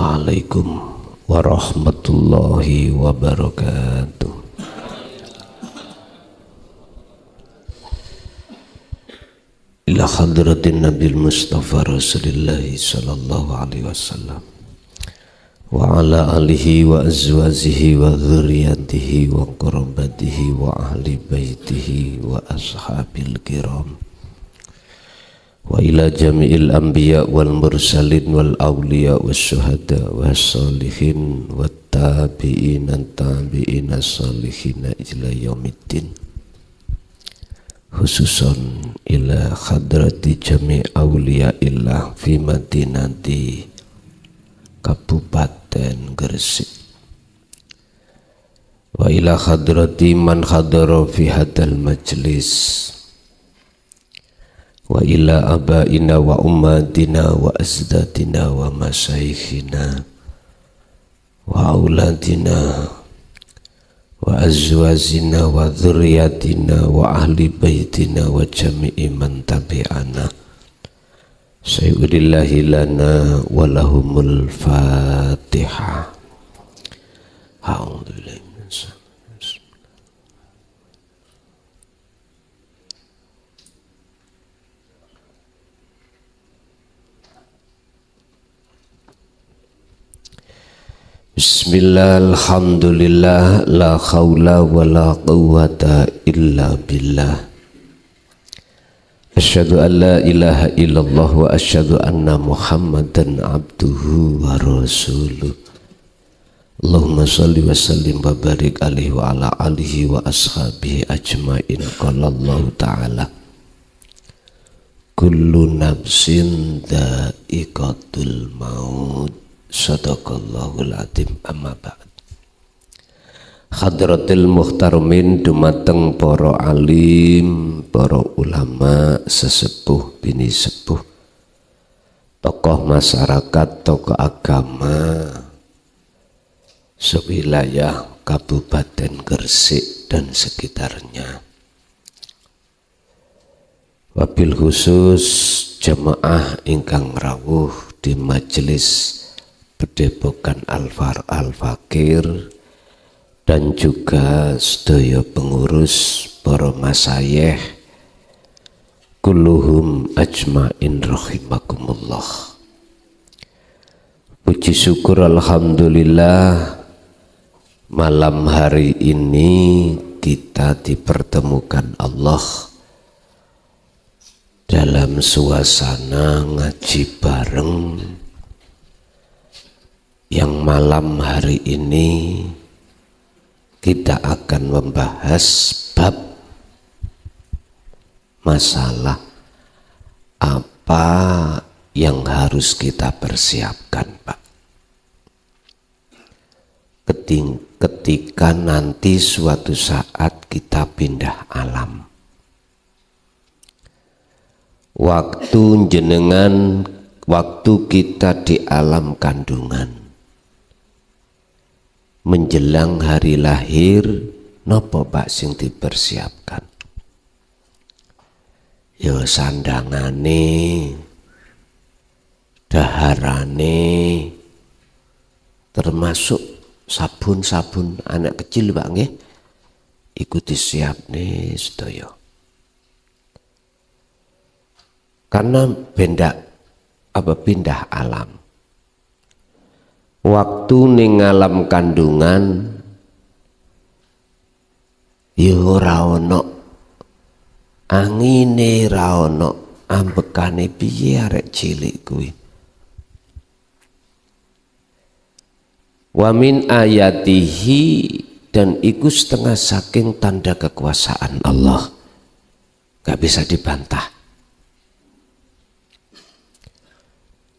Assalamualaikum warahmatullahi wabarakatuh. Ila hadratin Nabil Mustafa Rasulillahi sallallahu alaihi wasallam wa ala alihi wa azwajihi wa dzurriyyatihi wa qurabatihi wa ahli baitihi wa ashabil kiram wa ila jami'il anbiya wal mursalin wal awliya was syuhada was sholihin wat tabi'in tabi'in as-sholihin ila yaumiddin, khususan ila hadrati jami' awliya illah fi madinati Kabupaten Gresik wa ila hadrati man hadara fi hadal majlis wa ila abaina wa ummatina wa azdatina wa masyayikhina wa auladina wa azwazina wa dzurriyyatina wa ahli baitina wa jami'i man tabi'ana sayyudillahi lana wa lahumul fatihah. Alhamdulillah. Bismillah, alhamdulillah, la khawla wa la quwwata illa billah. Asyhadu an la ilaha illallah wa asyhadu anna Muhammadan abduhu wa rasuluh. Allahumma salli wa sallim wa barik alaihi wa ala alihi wa ashabihi ajmain. Qala Allah ta'ala kullu nafsin dha'iqatul maut. Sadaqallahul adzim. Amma ba'd. Hadratil muhtaramin dumateng para alim, para ulama, sesepuh bini sepuh, tokoh masyarakat, tokoh agama sewilayah Kabupaten Gresik dan sekitarnya. Wabil khusus jemaah ingkang rawuh di majelis Padepokan Al-Fakir dan juga sedaya pengurus, para masayikh kulluhum ajmain rahimakumullah. Puji syukur alhamdulillah, malam hari ini kita dipertemukan Allah dalam suasana ngaji bareng, yang malam hari ini kita akan membahas bab masalah apa yang harus kita persiapkan, Pak, ketika nanti suatu saat kita pindah alam. Waktu kita di alam kandungan menjelang hari lahir, nopo Pak sing dipersiapkan? Yo sandangane, daharane, termasuk sabun-sabun anak kecil Pak nggih, ikuti siap nih sedaya. Karena pindah alam. Waktu ning alam kandungan yo ora ono angine, ora ono ambekane piye arek cilik kuwi. Wa min ayatihi, dan iku setengah saking tanda kekuasaan Allah, gak bisa dibantah.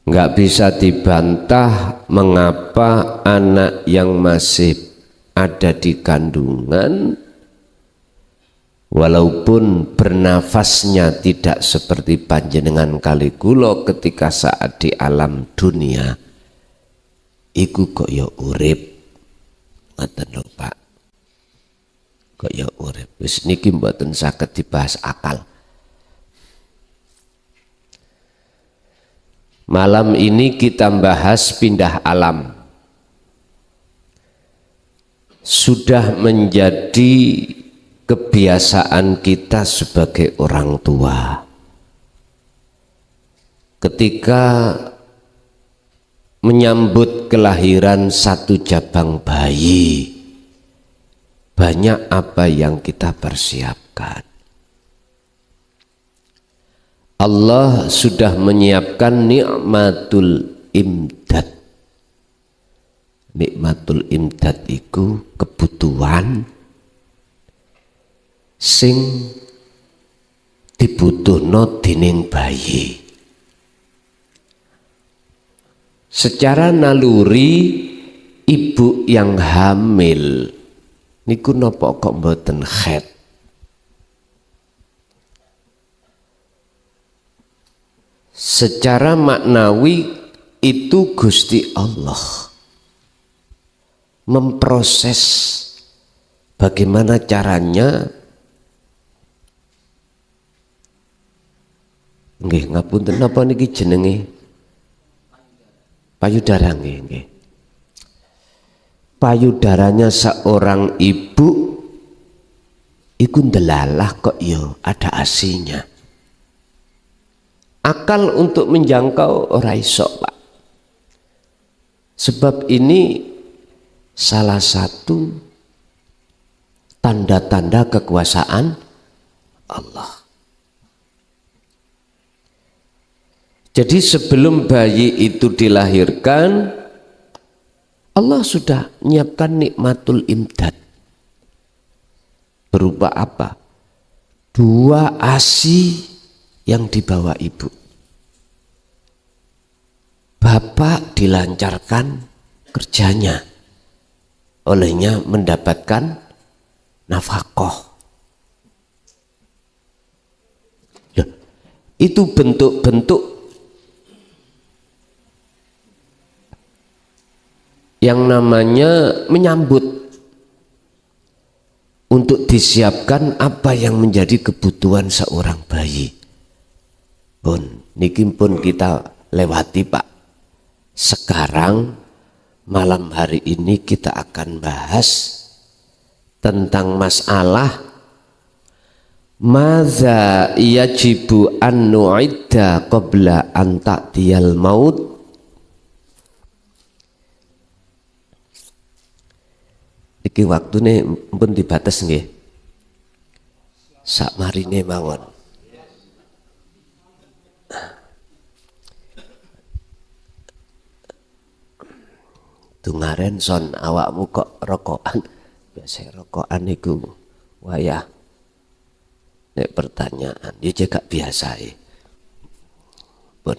Nggak bisa dibantah mengapa anak yang masih ada di kandungan, walaupun bernafasnya tidak seperti panjenengan kali kula ketika saat di alam dunia, iku kok ya urip. Ngoten lho Pak, kok ya urip. Wis niki mboten saged dibahas akal. Malam ini kita bahas pindah alam. Sudah menjadi kebiasaan kita sebagai orang tua. Ketika menyambut kelahiran satu jabang bayi, banyak apa yang kita persiapkan. Allah sudah menyiapkan nikmatul imdad. Nikmatul imdad itu kebutuhan sing dibutuhno dening bayi. Secara naluri ibu yang hamil niku napa kok mboten khed? Secara maknawi itu Gusti Allah memproses bagaimana caranya. Nggih, ngapunten napa niki jenenge? Payudara nggih. Payudaranya seorang ibu iku ndelalah kok yo ada asinya. Akal untuk menjangkau ora iso, Pak. Sebab ini salah satu tanda-tanda kekuasaan Allah. Jadi sebelum bayi itu dilahirkan, Allah sudah menyiapkan nikmatul imdad. Berupa apa? 2 ASI yang dibawa ibu. Bapak dilancarkan kerjanya, olehnya mendapatkan nafkah. Itu bentuk-bentuk yang namanya menyambut untuk disiapkan apa yang menjadi kebutuhan seorang bayi. Pun niki pun kita lewati, Pak. Sekarang malam hari ini kita akan bahas tentang masalah madza yajibu an nu'idda qabla an ta'tiyal maut. Iki waktune pun dibates nggih. Sak marine mawon. Tungaren son awakmu kok rokokan. Biasa rokokan iku wayah nek pertanyaan ya cekak biasa pun.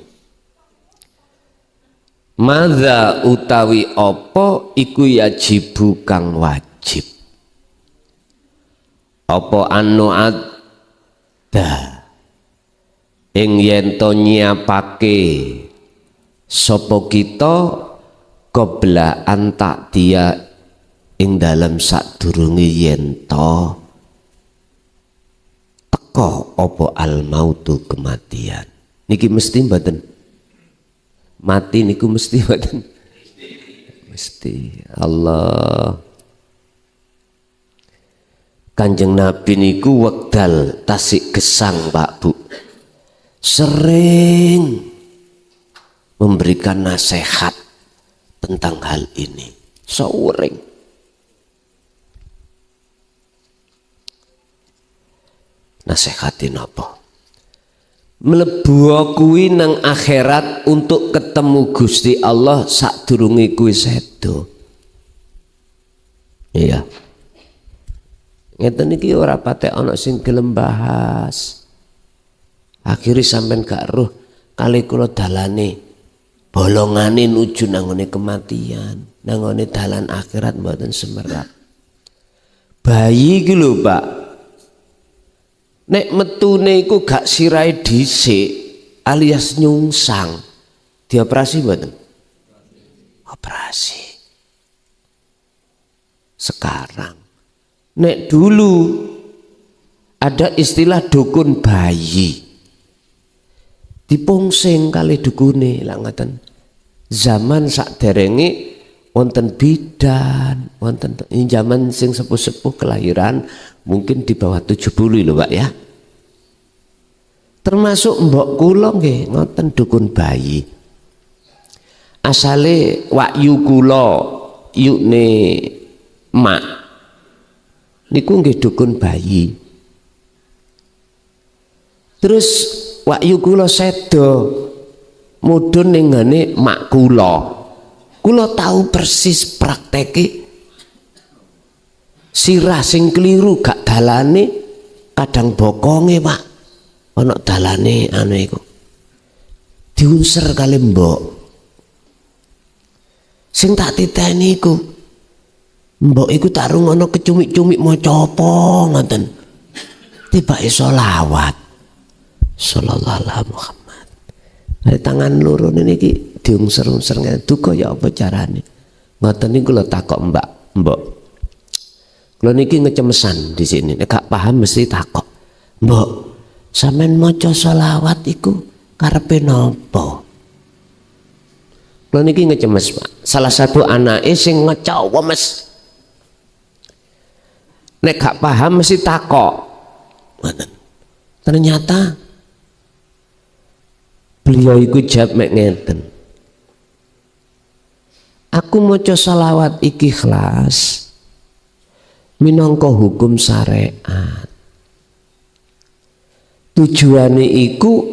Madza utawi apa iku yajibu kang wajib. Apa anu ada ing yen to nyiapake sapa kita qabla antak dia ing dalam sadurunge yen to teko apa al mautu kematian. Niki mesti mboten? Mati niku mesti mboten? Mesti. Allah. Kanjeng Nabi niku wekdal tasik gesang, Pak Bu, sering memberikan nasihat tentang hal ini. Sering. Nasihatin apa? Mlebu kuwi nang akhirat untuk ketemu Gusti Allah sadurunge kuwi sedo. Iya. Ngeten iki ora patek ana sing gelem bahas. Akhire sampean gak roh kali kula dalane bolongane nuju nangone kematian, nangone dalan akhirat mboten semerap. Bayi iki lho, Pak. Nek metune iku gak sirahe dhisik alias nyungsang, dioperasi mboten? Operasi. Sekarang nek dulu ada istilah dukun bayi. dipungsing kali dukune lah ngoten. Zaman sakderenge wonten bidan, wonten zaman sing sepuh-sepuh kelahiran mungkin di bawah 70 lho Pak ya. Termasuk mbok kula nggih ngoten dukun bayi. Asale wakyu kula yukne mak niku nggih dukun bayi. Terus wakyu kula sedo mudhun ning ngene mak kula. Kula tahu persis prakteke sirah sing keliru gak dalane kadang bokonge Pak. Ana dalane anu iku. Diunser kali mbok. Sing tak titeni iku mbok iku tak rungono kecumik-cumik maca apa ngoten. Tibake selawat. Sallallahu alaihi Muhammad. Dari tangan loro niki diungser-ungser ngene. Duka ya apa carane? Ngoten niku lho takok Mbok. Kula niki ngecemesan di sini. Nek gak paham mesti takok. Mbok, sampean maca selawat iku karepe napa? Kula niki ngecemes, Pak. Salah satu anake sing ngecawemes. Nek gak paham mesti takok. Ngoten. Ternyata beliau iku jawab mek ngeten. Aku maca selawat iki ikhlas minangka hukum syariat. Tujuane iku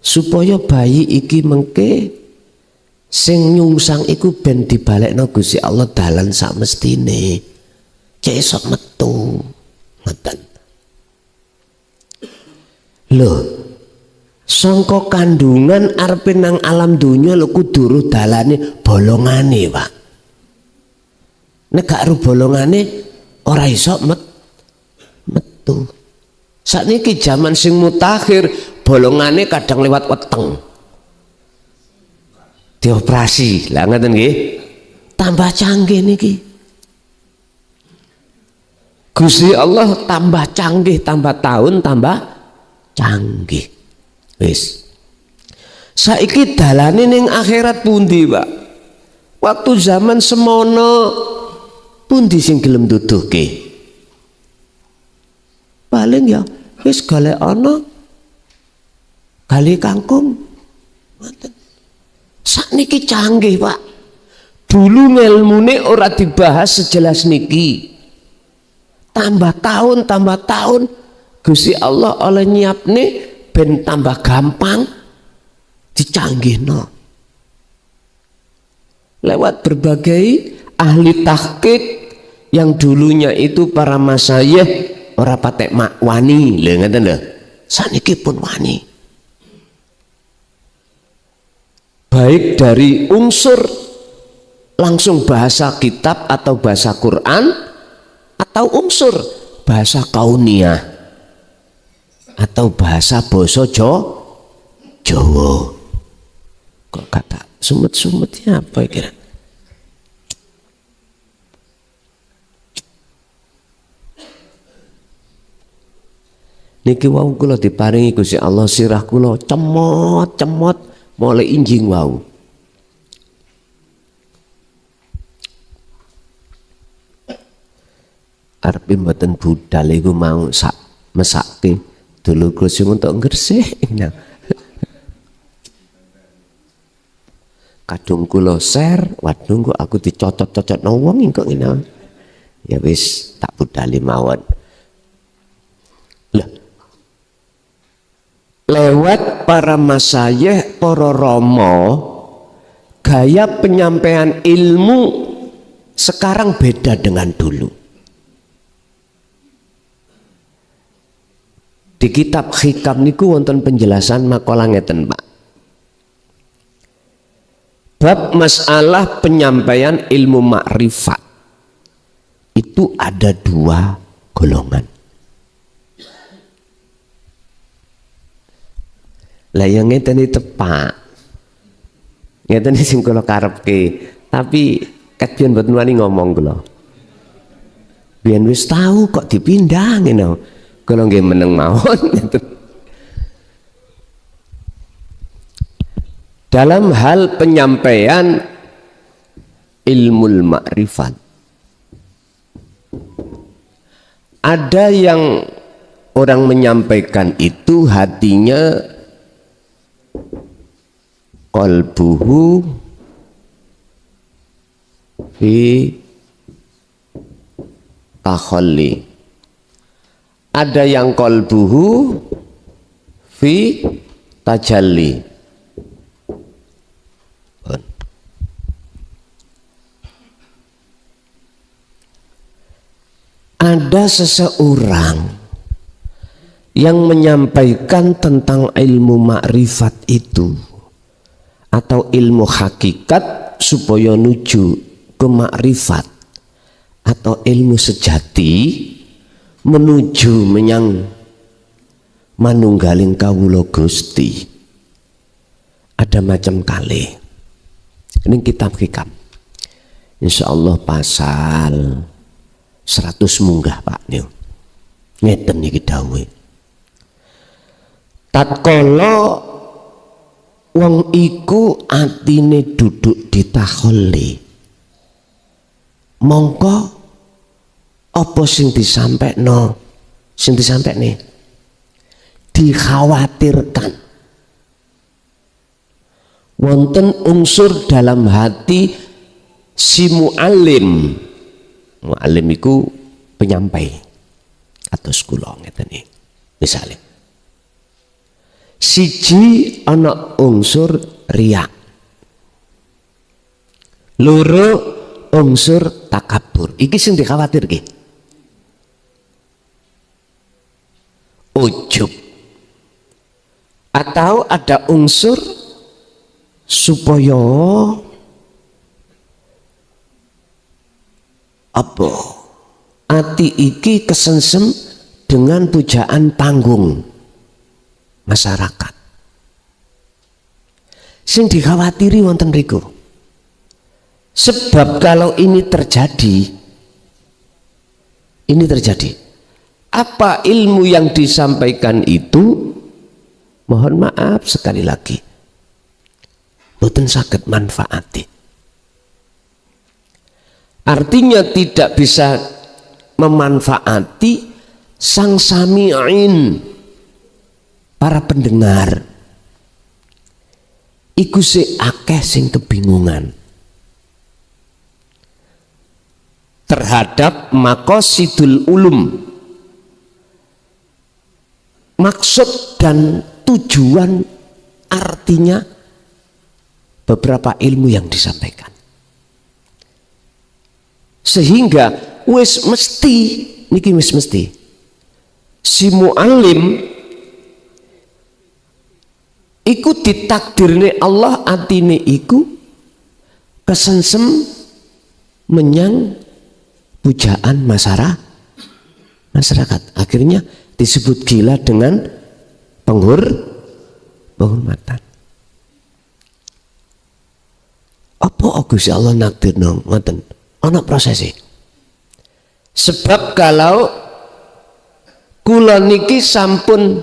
supaya bayi iki mengke sing nyungsang iku ben dibalekno Gusti Allah dalan sak mestine. Cek esok metu. Ngoten. Lho, sangka kandungan arepe nang alam dunya lho kudu dalane bolongane, Pak. Nek gak ru bolongane ora iso metu. Sakniki zaman sing mutakhir bolongane kadang lewat weteng. Dioperasi. Lah ngoten nggih. Tambah canggih niki. Gusti Allah tambah canggih, tambah tahun tambah canggih. Wis. Saiki dalane ning akhirat pundi, Pak? Waktu zaman semono pundi sing gelem duduhke? Paling ya wis golek ana gali kangkung. Ngoten. Sakniki canggih, Pak. Dulu ngelmune ora dibahas sejelas niki. Tambah tahun Gusti Allah oleh nyiapne ben tambah gampang dicanggihno. Lewat berbagai ahli tahqiq yang dulunya itu para masyayikh ora patek wani, lho ngoten lho. Saniki pun wani. Baik dari unsur langsung bahasa kitab atau bahasa Quran atau unsur bahasa kauniyah atau bahasa basa Jawa. Kok kata sumut-sumutnya apa kira? Niki wau kula diparingi Gusti Allah sirah kula cemot mulai injing wau. Arep mboten budal iku mau sak mesake dulu Gusti untuk ngresih. Kadung kula share, waduh kok aku dicocot-cocot wong kok ngene. Ya wis tak budali mawon. Lah lewat para masyayikh, para rama, gaya penyampaian ilmu sekarang beda dengan dulu. Di kitab Hikam niku wonten penjelasan makalah ngeten, Pak. Bab masalah penyampaian ilmu makrifat itu ada dua golongan. Lah yang ngeten iki tepak. Ngeten sing kula karepke, tapi ket biyen mboten wani ngomong kula. Biyen wis tahu kok dipindah ngene. Kalau nggih meneng mawon. dalam hal penyampaian ilmu ma'rifat. Ada yang orang menyampaikan itu hatinya qalbuhu fi takhalli, ada yang qalbuhu fi tajalli. Ada seseorang yang menyampaikan tentang ilmu makrifat itu atau ilmu hakikat supaya nuju ke makrifat atau ilmu sejati menuju menyang manunggaling kawula Gusti. Ada macam kali ini kitab hikam, insyaallah pasal 100 munggah Pak niku. Ngeten niki dawuhe. Tatkala wong iku atine duduk di takhalli, mongko apa sing disampekno? Sing disampekne dikhawatirkan. Wonten unsur dalam hati si mu'alim. Mu'alim iku penyampai atau kula ngeten iki. Misale siji ana unsur riya, loro unsur takabur. Iki sing dikhawatirke. Ujub. Atau ada unsur supaya apa? Ati iki kesensem dengan pujaan panggung masyarakat. Sing dikhawatiri wonten riku. Sebab kalau ini terjadi, apa ilmu yang disampaikan itu, mohon maaf sekali lagi, boten saged manfaati. Artinya tidak bisa memanfaati sang sami'in, para pendengar. Iku sing akeh sing kebingungan terhadap maqasidul ulum, maksud dan tujuan, artinya beberapa ilmu yang disampaikan. Sehingga wis mesti niki wis mesti si mu'alim iku ditakdirne Allah atine iku kesensem menyang pujaan masyarakat. Akhirnya disebut gila dengan penghormatan. Apa Gusti Allah nakdirno ngoten? Ana prosese. Sebab kalau kula niki sampun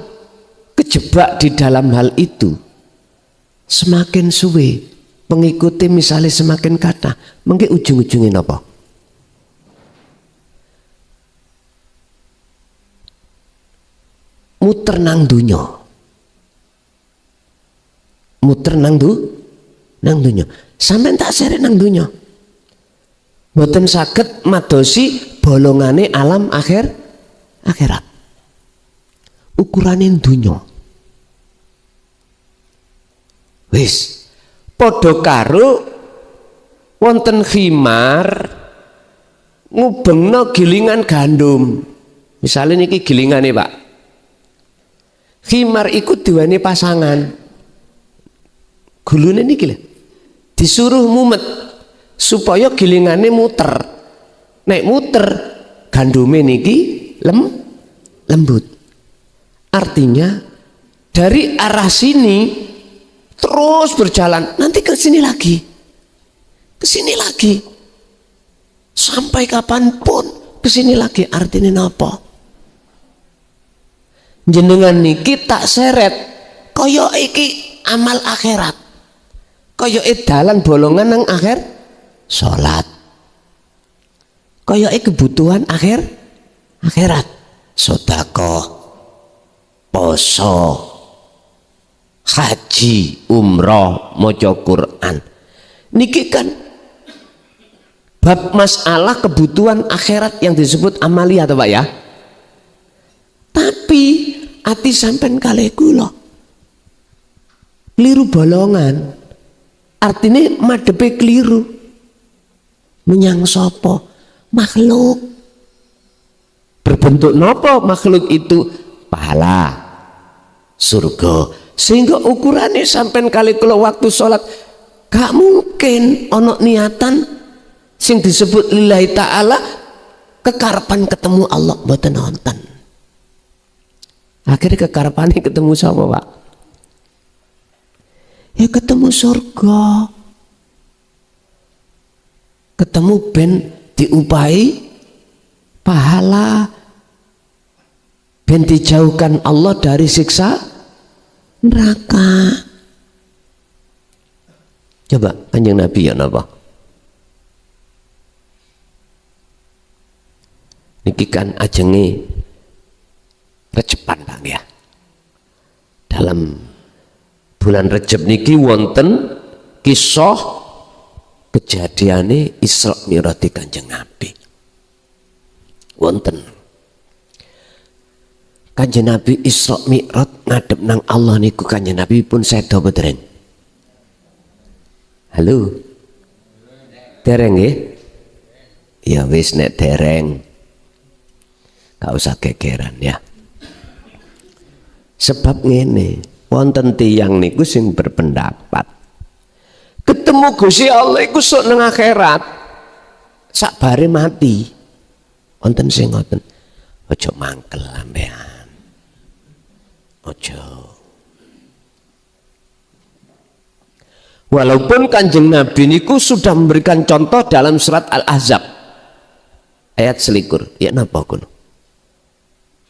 kejebak di dalam hal itu, semakin suwe pengikuti misalnya semakin kata, mengke ujung-ujungin apa? Muter nang dunya. Muter nang dunya. Sampeyan tak seret nang dunya. Mboten saged madosi bolongane alam akhirat. Ukurane dunya. Wis padha karo wonten khimar ngubengno gilingan gandum. Misalnya niki gilingane Pak. Khimar iku diwane pasangan. Gulune niki lho. Disuruh mumet supaya gilingane muter. Nek muter gandume niki lembut. Artinya dari arah sini terus berjalan, nanti ke sini lagi. Ke sini lagi. Sampai kapanpun ke sini lagi. Artinya apa? Jenengan niki tak seret kaya iki amal akhirat. Koyoke dalan bolongan nang akhir salat. Koyoke kebutuhan akhirat. Sedekah, poso, haji, umroh, maca Quran. Niki kan bab masalah kebutuhan akhirat yang disebut amalia toh Pak ya. Tapi ati sampean kalih kula keliru bolongan. Artinya madhepe keliru. Menyang sapa? Makhluk. Berbentuk nopo makhluk itu? Pahala, surga. Sehingga ukurannya sampean kali kula waktu sholat gak mungkin ono niatan sing disebut lillahi ta'ala kekarepan ketemu Allah mboten nonton. Akhirnya kekarepannya ketemu sapa Pak? Ya ketemu surga, ketemu ben diupahi pahala, ben dijauhkan Allah dari siksa neraka. Coba Kanjeng Nabi ya napa? Niki kan ajenge Recepan Bang ya. Dalam bulan Recep niki wonten kisah kejadiane Isra Mi'raj Kanjeng Nabi. Wonten Kanjeng Nabi Isra Mi'raj ngadep nang Allah niku Kanjeng Nabi pun sedo bedren. Halo. Dereng nggih? Ya wis nek dereng. Gak usah gegeran ya. Sebab ngene, wonten tiyang niku sing berpendapat ketemu Gusti Allah iku sok nang akhirat sakbare mati. Wonten sing ngoten. Aja mangkel sampean. Aja. Walaupun Kanjeng Nabi niku sudah memberikan contoh dalam surat Al-Ahzab ayat 21. Ya napa kuno?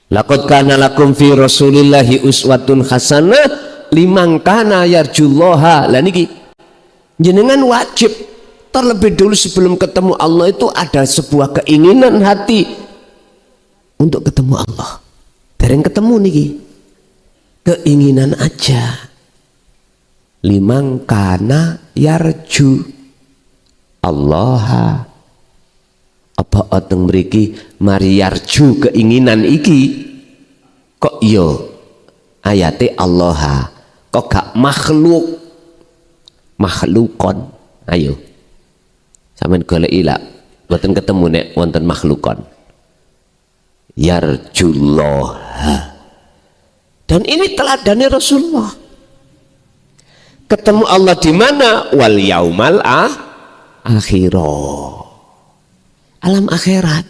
Laqad kana lakum fi Rasulillahi uswatun hasanah liman kana yarjullaha. Lah niki jenengan wajib terlebih dulu sebelum ketemu Allah itu ada sebuah keinginan hati untuk ketemu Allah. Dereng ketemu niki. Keinginan aja. Liman kana yarju Allah. Apa oteng mriki mari yarju keinginan iki kok yo ayate Allah kok gak makhlukon. Ayo sampeyan goleki lak mboten ketemu nek wonten makhlukon yarjullah. Dan ini teladane Rasulullah. Ketemu Allah di mana? Wal yaumal akhirah. Alam akhirat.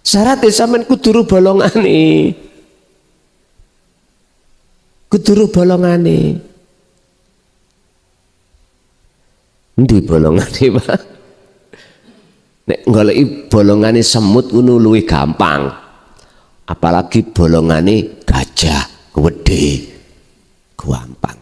Syaratnya sampean kuduru bolongane. Kuduru bolongane. Endi bolongane, Pak? Nek goleki bolongane semut ngono luwih gampang. Apalagi bolongane gajah, gede. Gampang.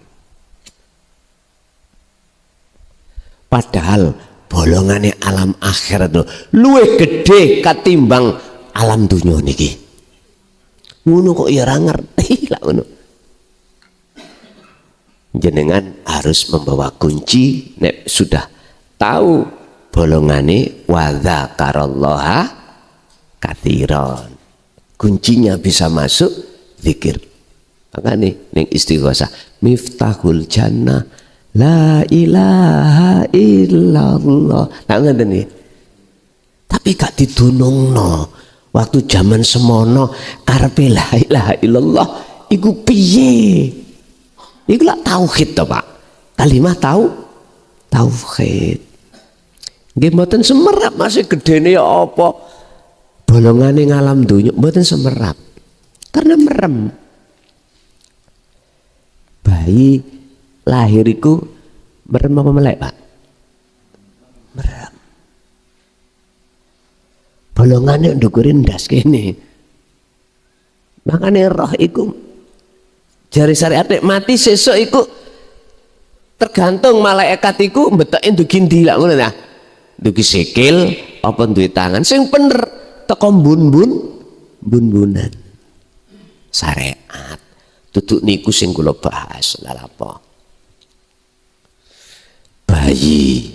Padahal bolongane alam akhirat luwih gede katimbang alam dunia niki. Ngono kok ya ora ngerti lah ngono. Jenengan harus membawa kunci nek sudah tahu bolongane wa dzakarallaha katsiran. Kuncinya bisa masuk zikir. Makane ning istighosah miftahul jannah la ilaha illallah. Nah ngeten nih. Tapi gak didunungno. Waktu zaman semono karepe la ilaha illallah iku piye? Iku lak tauhid to, Pak. Kalimat tauhid. Nggih mboten semerap masih gedene apa? Bolongane ngalam donya mboten semerap. Karena merem. Bayi lahiriku merem apa melek, Pak? Merem. Bolongane ndukurin ndas kene. Makane roh iku jari syariat mati sesuk iku Tergantung malaikat iku mbetoke ndugi ndi lak ngono ta. Ndugi sikil apa duwe tangan. Sing bener teko bun-bunan. Syariat. Duduk niku sing kula bahas lha apa. Bayi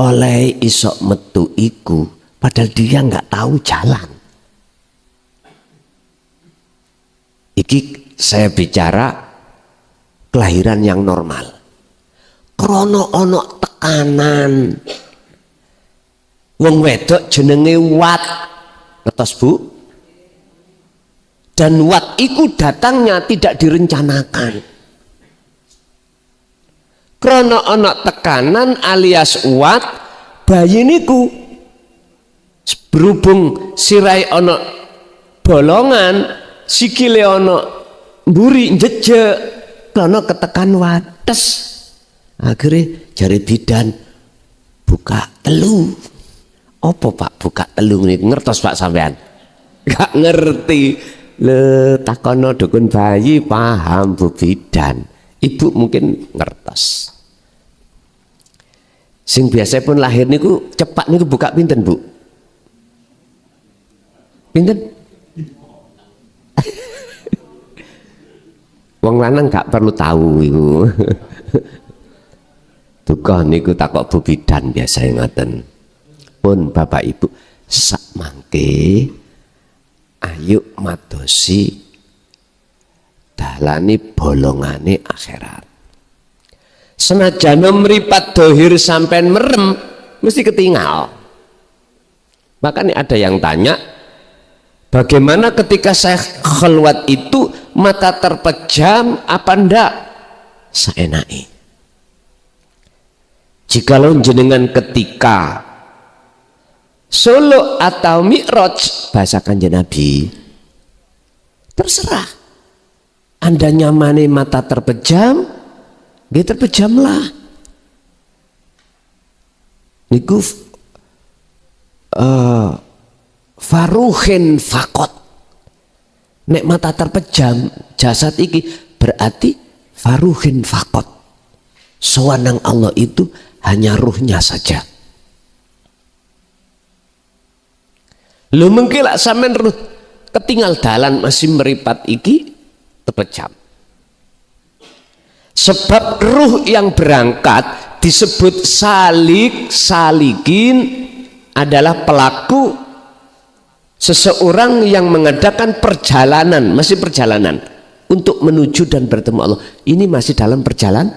oleh isok metu iku padahal dia nggak tahu jalan. Iki saya bicara kelahiran yang normal. Krono ono tekanan. Wong wedok jenenge Wat. Ngertos Bu? Dan Wat iku datangnya tidak direncanakan. Krono ono tekanan alias Wat, bayi niku berhubung sirai ono bolongan, sikile ono mburi jejek, krono ketekan wates. Akhirnya jari bidan buka telu. Apa Pak buka telu ini? Ngertos Pak sampean? Gak ngerti. Le takono dukun bayi paham Bu bidan. Ibu mungkin ngertos. Sing biasa pun lahir niku cepat niku buka pinten Bu? Pinten? Wong lanang gak perlu tahu iku. Duka niku takok Bu bidan biasa ngoten. Pun Bapak Ibu sak mangke ayo madosi dalani bolongane akhirat. Senajan mripat dohir sampai merem mesti ketinggal. Makanya ada yang tanya, bagaimana ketika saya khalwat itu mata terpejam apa ndak? Saenake. Jikalau jenengan ketika Solo atau Mi'raj bahasa Kanjeng Nabi, terserah. Anda nyamane mata terpejam, dia terpejamlah. Niku faruhin fakot. Nek mata terpejam jasad iki berarti faruhin fakot. Sewenang Allah itu hanya ruhnya saja. Lu mungkin lah sampean ruh ketinggal dalan masih meripat iki terpejam. Sebab ruh yang berangkat disebut salikin adalah pelaku seseorang yang mengadakan perjalanan, masih perjalanan untuk menuju dan bertemu Allah. Ini masih dalam perjalanan.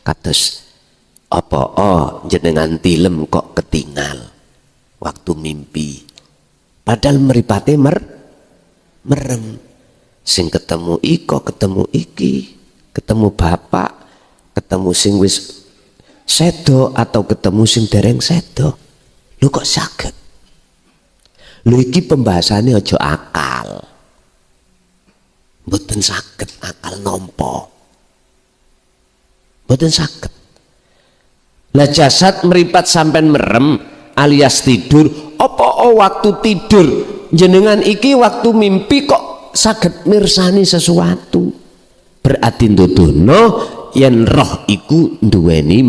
Kados apa jenengan tilem kok ketinggal waktu mimpi padahal meripate merem sing ketemu iko ketemu iki ketemu bapak ketemu sing wis sedo atau ketemu sing dereng sedo lu kok saged lu iki pembahasannya ojo akal mboten saged akal nompo mboten saged. Lah jasad meripat sampai merem alias tidur. Apa waktu tidur jenengan iki waktu mimpi kok saged mirsani sesuatu? Berarti nduduhno yen roh iku duweni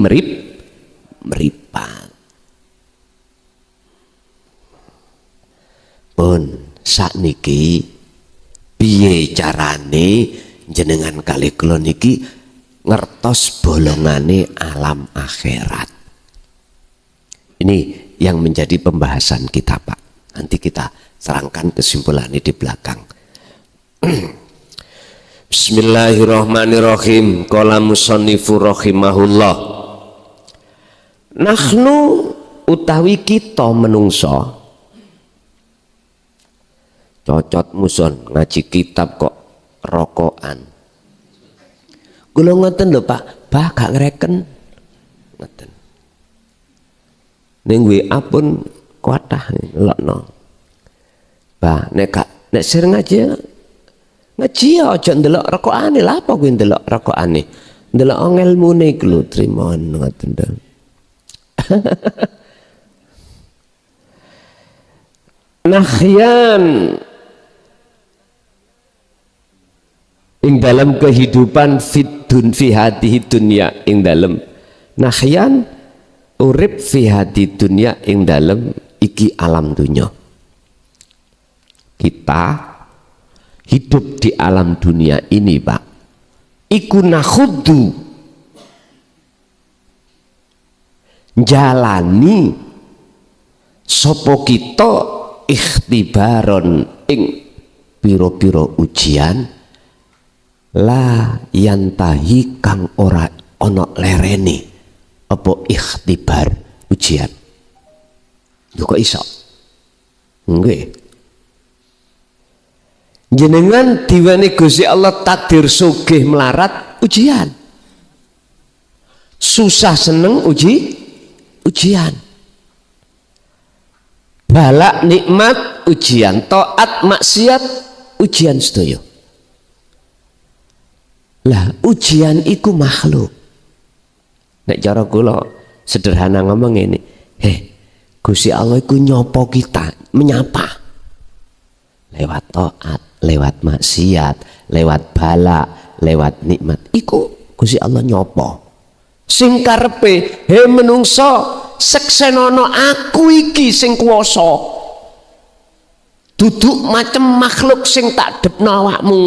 meripat. Pun sakniki piye carane jenengan kali kula niki ngertos bolongane alam akhirat. Ini yang menjadi pembahasan kita Pak. Nanti kita serangkan kesimpulannya di belakang. Bismillahirrahmanirrahim. Qala musannifu rahimahullah. Nahnu utawi kita menungso. Cocot muson ngaji kitab kok rokokan. Kula ngoten lho Pak, bah gak ngreken. Ngoten. Ning WA pun kuatah ngelokno. Bah nek sir ngaji aja ndelok rokokane. Lha apa kuwi ndelok rokokane? Ndelok ngelmune iku lho trimo ngoten to. Nahyan ing dalam kehidupan fi hadihi dunya ing dalam nahyan urip fi hadi dunya ing dalam iki alam dunya. Kita hidup di alam dunia ini Pak, iku nakhuddu jalani sopo kita ikhtibaron ing piro-piro ujian la yantahi kang ora ana lerene apa ikhtibar ujian. Lho kok iso? Nggih. Jenengan diweni Gusti Allah takdir sugih melarat ujian. Susah seneng ujian. Balak nikmat ujian, taat maksiat ujian sedaya. Lah ujian iku makhluk. Nek cara kula sederhana ngomong ini, Gusti Allah iku nyopo kita, menyapa. Lewat taat, lewat maksiat, lewat bala, lewat nikmat. Iku Gusti Allah nyopo. Sing karepe, menungso seksenono aku iki sing kuwasa. Duduk macam makhluk sing tak depno awakmu.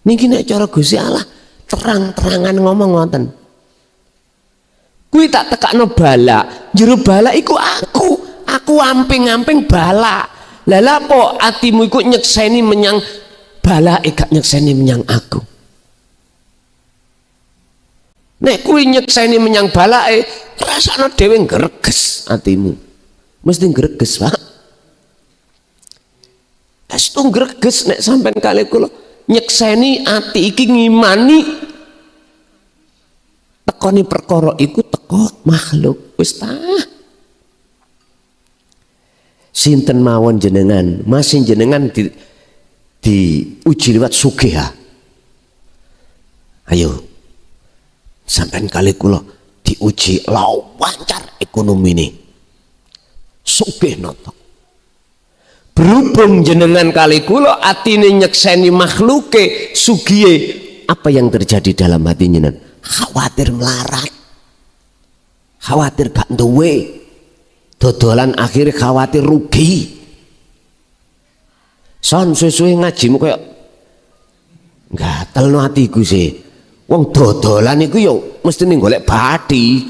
Niki nek cara Gusti Allah terang-terangan ngomong ngoten. Kuwi tak tekakno bala, jero bala iku aku amping-amping bala. Lah lapo atimu iku nyekseni menyang bala gak nyekseni menyang aku. Nek kuwi nyekseni menyang balake, rasane dhewe greges atimu. Mesti greges, Pak. Estu greges nek sampean kali kula nyekseni ati iki ngimani tekoni perkara iku teko makhluk wis ta. Sinten mawon jenengan, masih jenengan di uji lewat sugih ha. Ayo sampean kali kula diuji lancar ekonomi ini sugih noto. Berhubung jenengan kali kula atine nyekseni makhluke sugihe, apa yang terjadi dalam hati jenengan? Khawatir melarat, khawatir gak duwe, dodolan akhirnya khawatir rugi. Son suwe-suwe ngajimu kayak gatel no hatiku sih. Wong dodolan iku yo mesti ning golek bathi.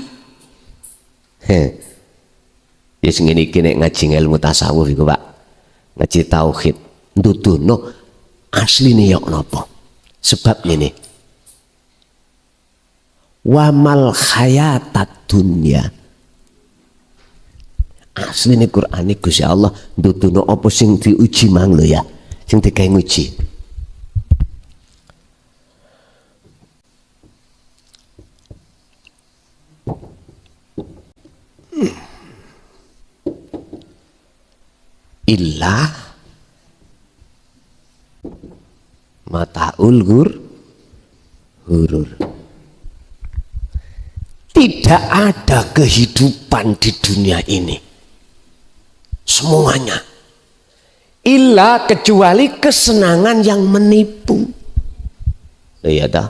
Ya sing ngene iki nek ngaji ilmu tasawuf iku Pak. Ngaji tauhid nduduhno asline yo napa? Sebab ngene. Wa mal hayatat dunya. Asline Quran iku Gusti Allah nduduhno apa sing diuji mang lho ya. Sing digawe nguji. Illah mataul hurur. Tidak ada kehidupan di dunia ini semuanya illa kecuali kesenangan yang menipu. Iya dah.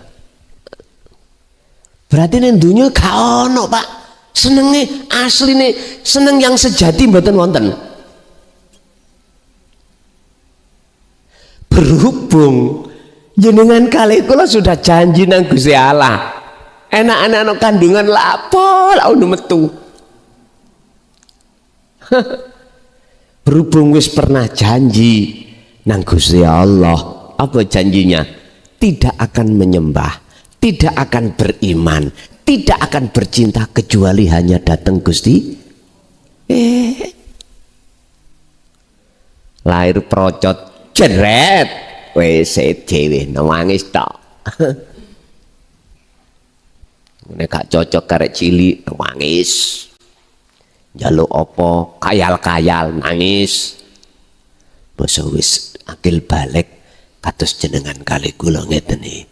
Berarti ning dunia gak ono Pak senenge asline, seneng yang sejati mboten wonten. Berhubung jenengan kali kula sudah janji nang Gusti Allah, enak-enak kandungan lapo lalu metu. Berhubung wis pernah janji nang Gusti Allah, apa janjinya? Tidak akan menyembah, tidak akan beriman, tidak akan bercinta kecuali hanya datang Gusti. Lahir procot jeret wis dhewe nangis tok. Nek gak cocok karek cilik nangis. Njaluk apa kayal-kayal nangis. Basa wis akil balik kados jenengan kali kula ngeten iki.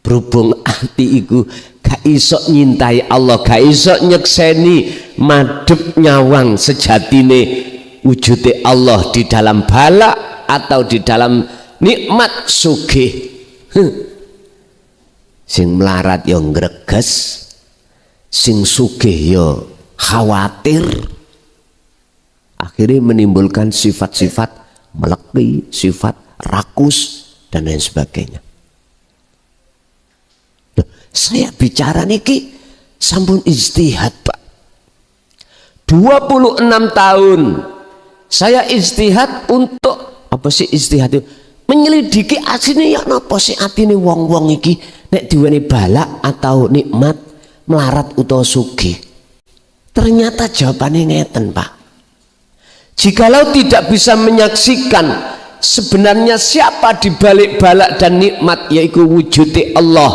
Berhubung ati iku gak iso nyintai Allah, gak iso nyekseni madhep nyawang sejatine wujude Allah di dalam bala, atau di dalam nikmat sugih, sing melarat yo ngreges, sing sugih yo khawatir, akhirnya menimbulkan sifat-sifat meleki, sifat rakus dan lain sebagainya. Loh, saya bicara niki sampun ijtihad Pak, 26 tahun saya ijtihad untuk apa sih ijtihad itu? Menyelidiki asine ya napa sih atine wong-wong iki nek diweni balak atau nikmat, melarat utawa sugih. Ternyata jawabannya ngeten Pak. Jikalau tidak bisa menyaksikan sebenarnya siapa di balik balak dan nikmat, yaitu wujudi Allah,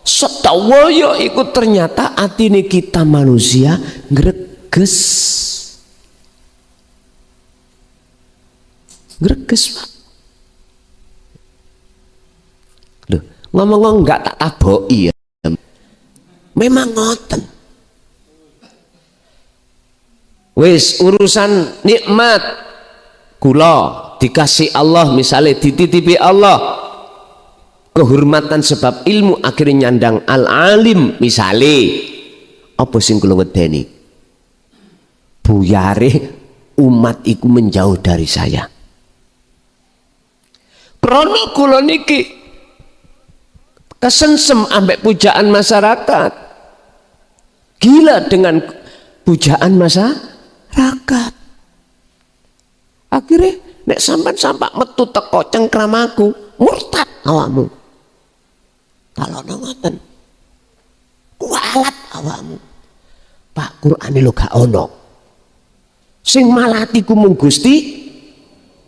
setawaya iku ternyata atine kita manusia greges. Greges Pak. Loh, ngomong-ngomong enggak tak taboki ya. Memang ngoten. Wis urusan nikmat kula dikasih Allah, misalnya dititipi Allah, kehormatan sebab ilmu akhirnya nyandang al-alim, misalnya apa sing kula wedeni buyare umat iku menjauh dari saya. Krana kula niki kesensem ambek pujaan masyarakat, gila dengan pujaan masyarakat. Akhirnya nek sampak metu teko cengkramaku, murtad awakmu. Talono ngoten. Kualat awakmu. Pak, Qur'ane lho gak ono. Sing malatiku mung Gusti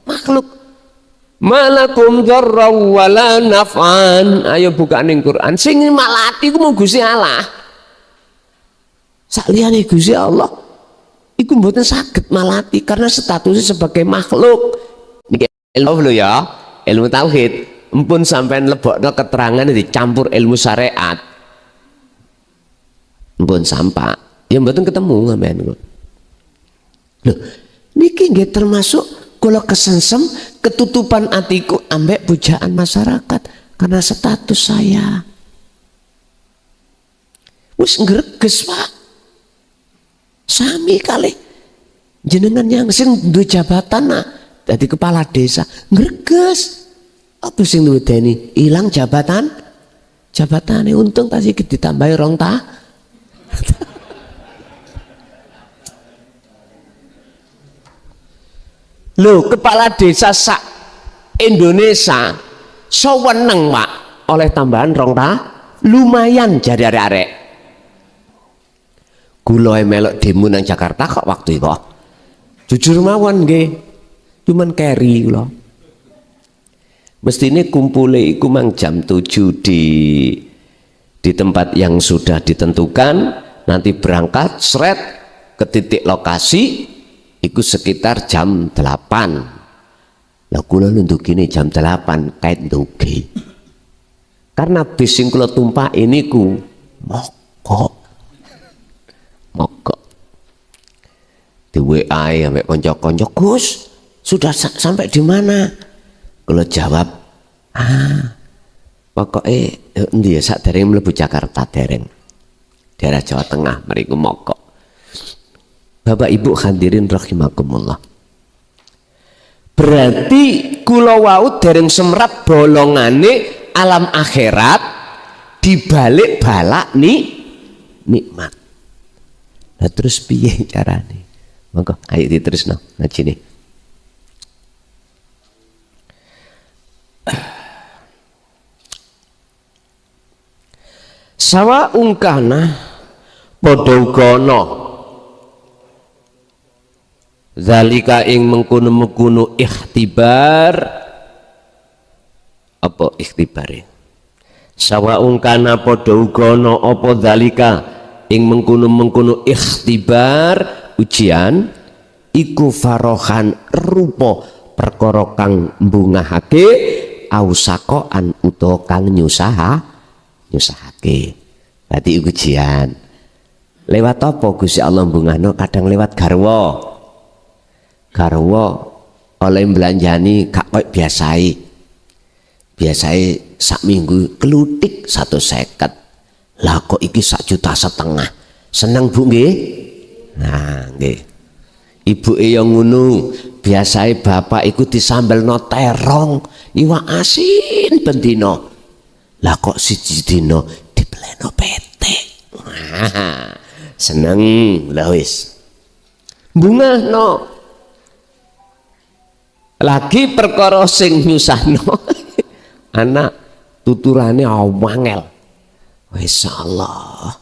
makhluk. Malakum dzarraw wala naf'an. Ayo buka ning Quran. Sing malati ku mung Gusti Allah. Saliyane Gusti Allah iku mboten saged malati karena statusnya sebagai makhluk. Niki ilmu lho ya, ilmu tauhid. Empun sampean lebokno keterangan dicampur ilmu syariat. Empun sampak. Ya mboten ketemu sampean kok. Lho, niki nggih termasuk kula kesengsem ketutupan atiku ambek pujaan masyarakat karena status saya. Wis ngreges Pak. Sami kali jenengan yang sing duwe jabatan dadi kepala desa ngreges. Apa sing duwedeni ilang jabatane untung tadi ditambahi rong ta. Loh, kepala desa sak Indonesia seweneng Pak oleh tambahan rong ta lumayan jadi arek-arek. Kula melok demo nang Jakarta kok waktu itu. Jujur mawon nggih. Cuman keri kula. Mestine kumpule iku mang jam 7 di tempat yang sudah ditentukan, nanti berangkat sret ke titik lokasi iku sekitar jam 8. Lah kula nundukine jam 8 kait ndugi. Karena bis sing kula tumpaki niku mogok. Di WA sampai konco-konco, Gus sudah sampai di mana? Kalau jawab, pokoknya endi ya sak dereng mlebu Jakarta dereng, daerah Jawa Tengah mriku mokok. Bapak Ibu hadirin rahimakumullah. Berarti kula wau dereng semrap bolongane alam akhirat dibalik balak nikmat. Nah terus piye carane? Monggo ayo diterusno ngajine. Sawa ungkana padha uga ana zalika ing mengkono-mengkono ikhtibar. Apa ikhtibare? Sawa ungkana padha uga ana apa zalika ing mengkono-mengkono ikhtibar ujian iku farohan rupa perkara kang mbungahake ausakoan utawa kang nyusahake. Berarti ujian lewat apa Gusti Allah mbungahno? Kadang lewat garwa oleh belanjani gak koyo biasai sak minggu kelutik 150. Lah kok iki 1,5 juta. Seneng Bu nggih? Nah nggih. Ibuke yang ngono, biasae bapak iku disambelno terong, iwak asin bendina. Lah kok siji dina dipeleno petek. Seneng lah wis. Bungahno. Lagi perkara sing nyusahno. Anak tuturane awangel. Wis Allah.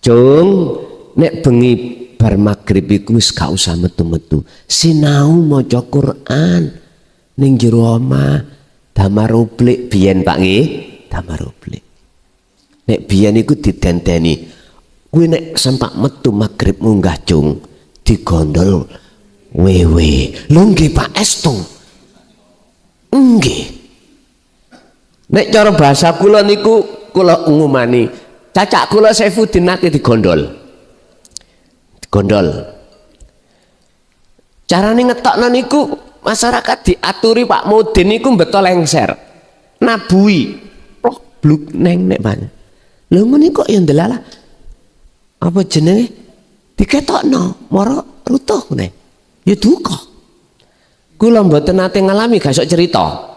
Jung nek bengi bar magrib iku wis gak usah metu-metu. Sinau maca Quran ning jero omah. Damarublik biyen Pak nggih, damarublik. Nek biyen iku didenteni. Kuwi nek sempak metu magrib munggah Jung digondol wewe. Lho nggih Pak Estu. Nggih. Nek cara bahasa kula niku kula ngumani, cacak kula Saifuddin nate digondol. Digondol. Carane ngetokno niku masyarakat diaturi Pak Mudin niku beto lengser. Nabui. Plok bluk neng nek banyak. Lho ngene kok ya ndelalah. Apa jenenge? Diketokno, moro rutuh ngene. Ya duka. Kula mboten nate ngalami gak sok cerita.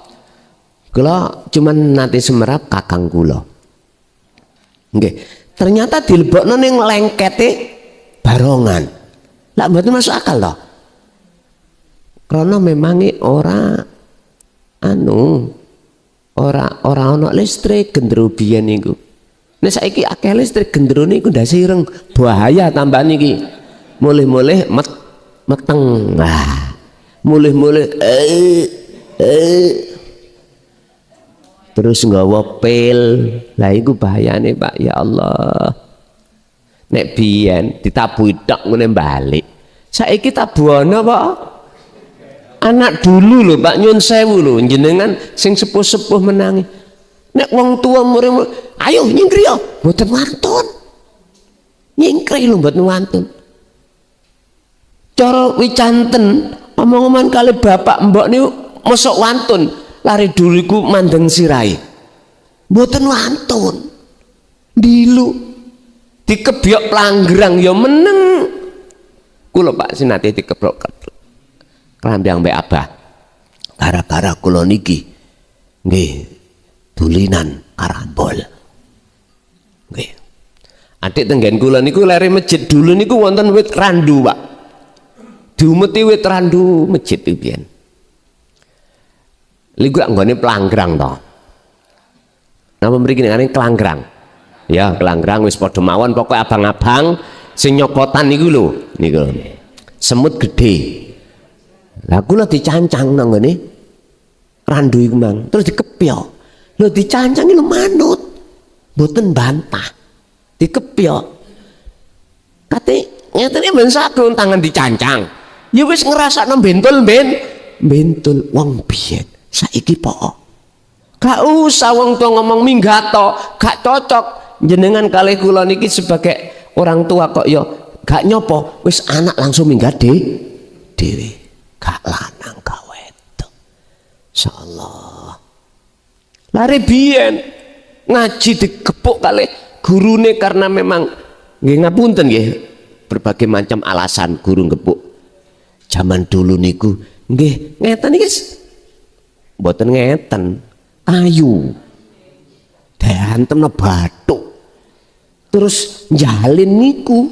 Kula cuman nate semerap kakang kula. Nggih, ternyata dilebokno ning lengkete barongan. Lah mboten masuk akal toh. Karena memangi ora ana listrik gendero biyen niku. Nek saiki akeh listrik gendero niku ndas ireng, bahaya tambah niki. Mulih-mulih meteng. Nah, mulih-mulih terus nggawa pil. Lah iku bahayane Pak, ya Allah. Nek biyen ditabuhi tok ngene balik. Saiki tabuhana Pak. Anak dulu lho Pak, nyun sewu lho jenengan sing sepuh-sepuh menangi. Nek wong tua murid, ayo nyingkri yo, mboten wantun. Nyingkri lho mboten wantun. Cara wicanten omong-omongan kali bapak mbok niku mosok wantun, lari duriku mandeng sirai. Mboten wantun. Dilu dikebyok planggrang ya meneng. Kula Pak sinate dikebrok kerambiang mbek Abah. Gara-gara kula niki nggih dulinan karambol. Nggih. Adik tenggen kula niku lere masjid dulu niku wonten wit randu, Pak. Diumeti wit randu masjid piyen. Liku anggone planggrang to. Napa mriki ngene kelanggrang. Ya, kelanggrang wis padha mawon pokoke abang-abang sing nyokotan niku lho, niku. Semut gede. Lah kula dicancang nang ngene randu iku mang, terus dikepyok. Lho dicancang lho manut. Mboten bantah. Dikepyok. Kate ngeten ben sagung tangan dicancang. Ya wis ngrasakno bentul wong biyen. Saiki pokok. Gak usah wong tua ngomong minggat to, gak cocok. Jenengan kalih kula niki sebagai orang tua kok ya gak nyopo, wis anak langsung minggat dhewe. Gak lanang gak wedok. Insyaallah. Lare biyen ngaji dikepuk kalih gurune karena memang nggih ngapunten nggih berbagai macam alasan guru ngepuk. Zaman dulu niku nggih ngeten iki mboten ngeten. Ayu dihantemno batu terus njalin niku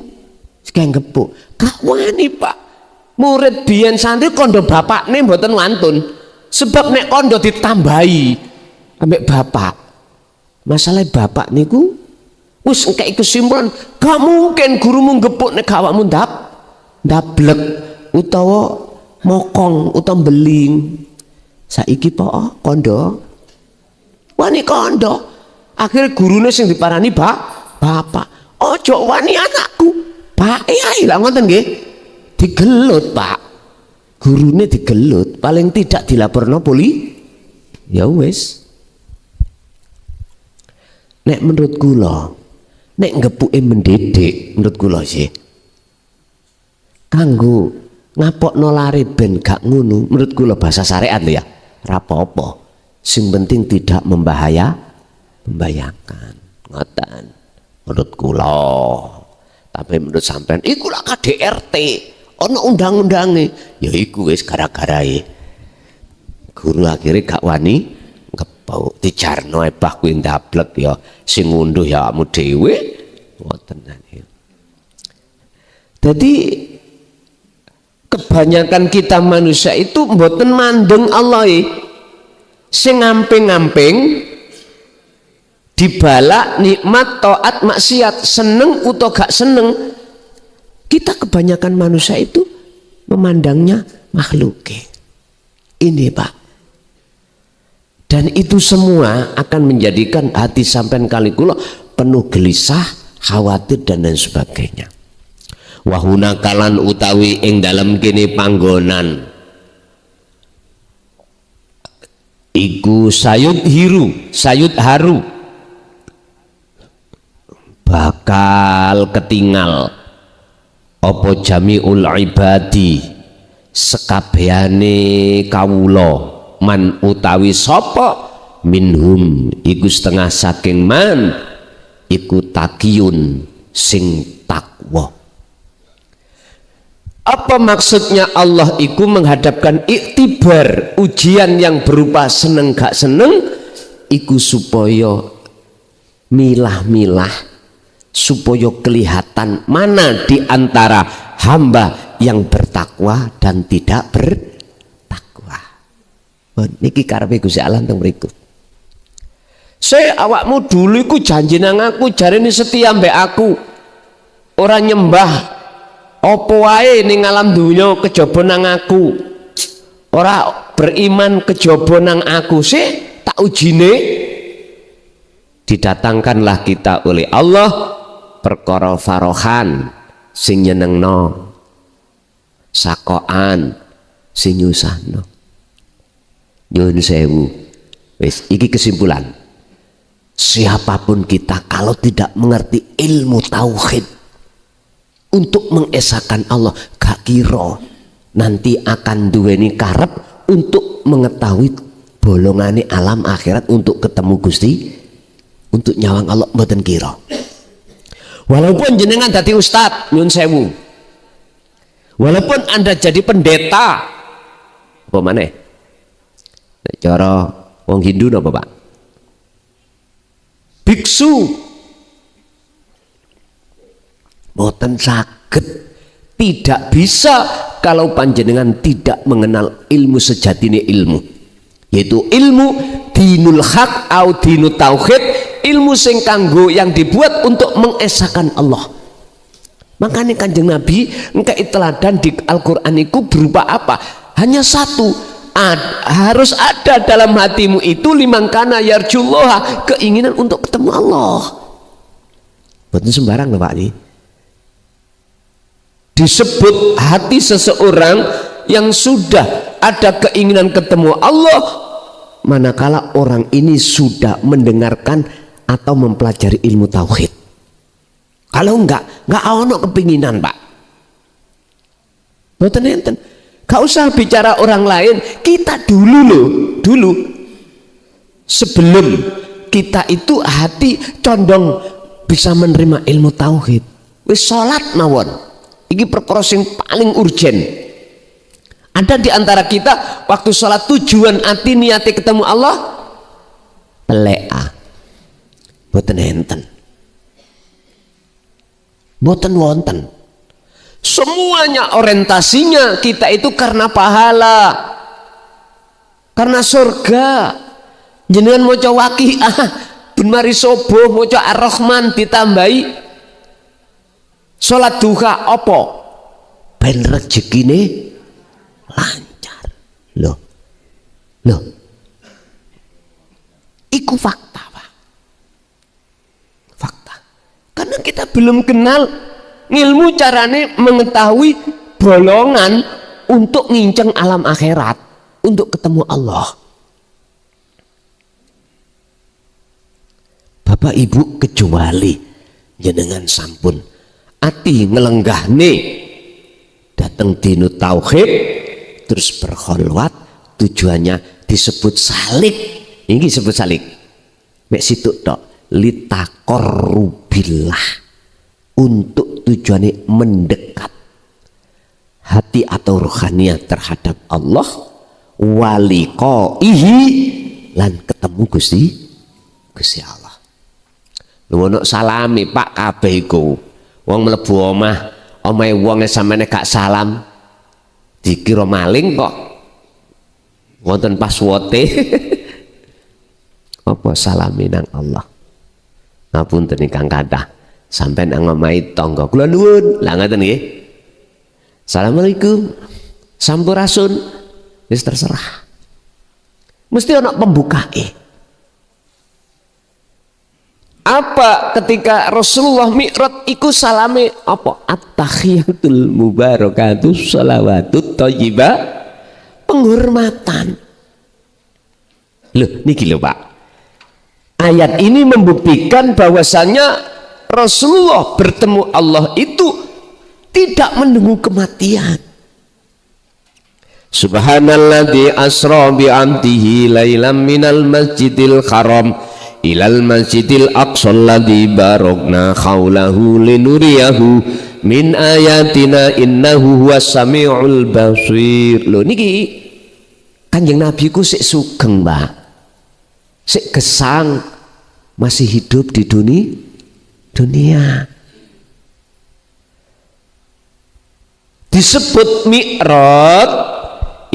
sing ngepuk gak wani Pak. Murid biyen santri kondo bapakne mboten wantun sebab nek kondo ditambahi ambek bapak masalah bapak niku wis engkek kesimpulan gak mungkin gurumu ngepuk nek awakmu ndablek utawa mokong utawa beling. Saiki po kondo wani kondo akhirnya gurune sing diparani bapak ojo wani anakku Pak ae lah ngoten nggih digelut Pak gurune digelut paling tidak dilaporno ya wis. Nek menurut kula nek ngepuke mendidik menurut kula sih kanggo ngapokno lare ben gak ngono menurut kula bahasa syariat lho ya ora apa-apa sing penting tidak membahayakan ngoten menurut kula tapi menurut sampean iku lak KDRT ana undang-undange ya iku wis gara-garae guru akhirnya gak wani ngepau dijarno ebah kuwi ndablek ya sing ngunduh ya kamu dhewe ngoten. Jadi kebanyakan kita manusia itu mboten mandeng Allah sing ngamping-ngamping dibalak nikmat taat maksiat seneng atau gak seneng. Kita kebanyakan manusia itu memandangnya makhluk ini Pak, dan itu semua akan menjadikan hati sampean kali kula penuh gelisah, khawatir dan lain sebagainya. Wahuna kalan utawi ing dalam kini panggonan iku sayud haru bakal ketinggal apa jamiul ibadi sekabehane kawula man utawi sapa minhum iku setengah saking man iku takiyun sing takwa. Apa maksudnya Allah itu menghadapkan iktibar ujian yang berupa seneng gak seneng iku supaya milah-milah supaya kelihatan mana di antara hamba yang bertakwa dan tidak bertakwa. Niki karepe Gusti Allah teng mriku. Saya awakmu dulu iku janji nang aku jarene setia mbek aku. Ora nyembah apa wae ning alam dunya kejaba nang aku. Ora beriman kejaba nang aku sih tak ujine. Didatangkanlah kita oleh Allah perkara farohan sing nyenengno, sakoan sing nyusahno. Nyuwun sewu. Wis iki kesimpulan. Siapapun kita kalau tidak mengerti ilmu tauhid untuk mengesahkan Allah gak kira nanti akan duweni karep untuk mengetahui bolongane alam akhirat untuk ketemu Gusti untuk nyawang Allah mboten kira. Walaupun jenengan dadi ustad nyun sewu, walaupun Anda jadi pendeta apa maneh nek cara wong Hindu napa Pak biksu boten saged, tidak bisa kalau panjenengan tidak mengenal ilmu sejatine ilmu, yaitu ilmu dinul haq au dinut tauhid, ilmu sing kanggo yang dibuat untuk mengesahkan Allah. Makanya Kanjeng Nabi engkau teladan di Al-Quran itu berupa apa? Hanya satu, harus ada dalam hatimu itu limangkana yarjullaha, keinginan untuk ketemu Allah. Boten sembarang lho Pak ini. Disebut hati seseorang yang sudah ada keinginan ketemu Allah manakala orang ini sudah mendengarkan atau mempelajari ilmu tauhid. Kalau enggak ono kepinginan Pak. Mboten enten. Gak usah bicara orang lain, kita dulu sebelum kita itu hati condong bisa menerima ilmu tauhid. Wis salat mawon. Ini perkara sing paling urgen. Ada di antara kita waktu sholat tujuan hati niati ketemu Allah pelea boten enten, boten wonten. Semuanya orientasinya kita itu karena pahala, karena surga. Jenengan maca Waqiah ben mari subuh maca Ar-Rahman ditambahi sholat duha apa ben rezekine lancar. Loh iku fakta Pak, fakta. Karena kita belum kenal ilmu carane mengetahui bolongan untuk nginceng alam akhirat, untuk ketemu Allah. Bapak Ibu kecuali jenengan sampun ati ngelenggahne teng dinu tauhid terus berkholwat, tujuannya disebut salik. Ini disebut salik mek situ tok, litaqarrubillah, untuk tujuannya mendekat hati atau rohaniat terhadap Allah, waliqaihi, lan ketemu Gusti Allah. Lu ono salami Pak kabeh iku wong mlebu omahe wong sampeyan gak salam dikira maling kok wonten passworde. Apa salami nang Allah. Ngapunten ingkang kathah sampeyan nang omahe tangga kula nuwun. Lah ngoten nggih. Assalamualaikum. Sampurasun. Wis terserah. Mesti ana pembukae. Apa ketika Rasulullah Mi'raj iku salame apa? At-tahiyatul mubarakatus shalawatut thayyibah, penghormatan. Loh niki lho Pak. Ayat ini membuktikan bahwasanya Rasulullah bertemu Allah itu tidak menunggu kematian. Subhanalladzi asra bi 'abdihi lailam minal masjidil haram ilal masjidil aqsa alladzi barakna haulahu linuriyahu min ayatina innahu huwas samiul basir. Lho niki Kanjeng Nabi ku sik sugeng, Mbak. Sik gesang, masih hidup di dunia. Disebut Mi'raj,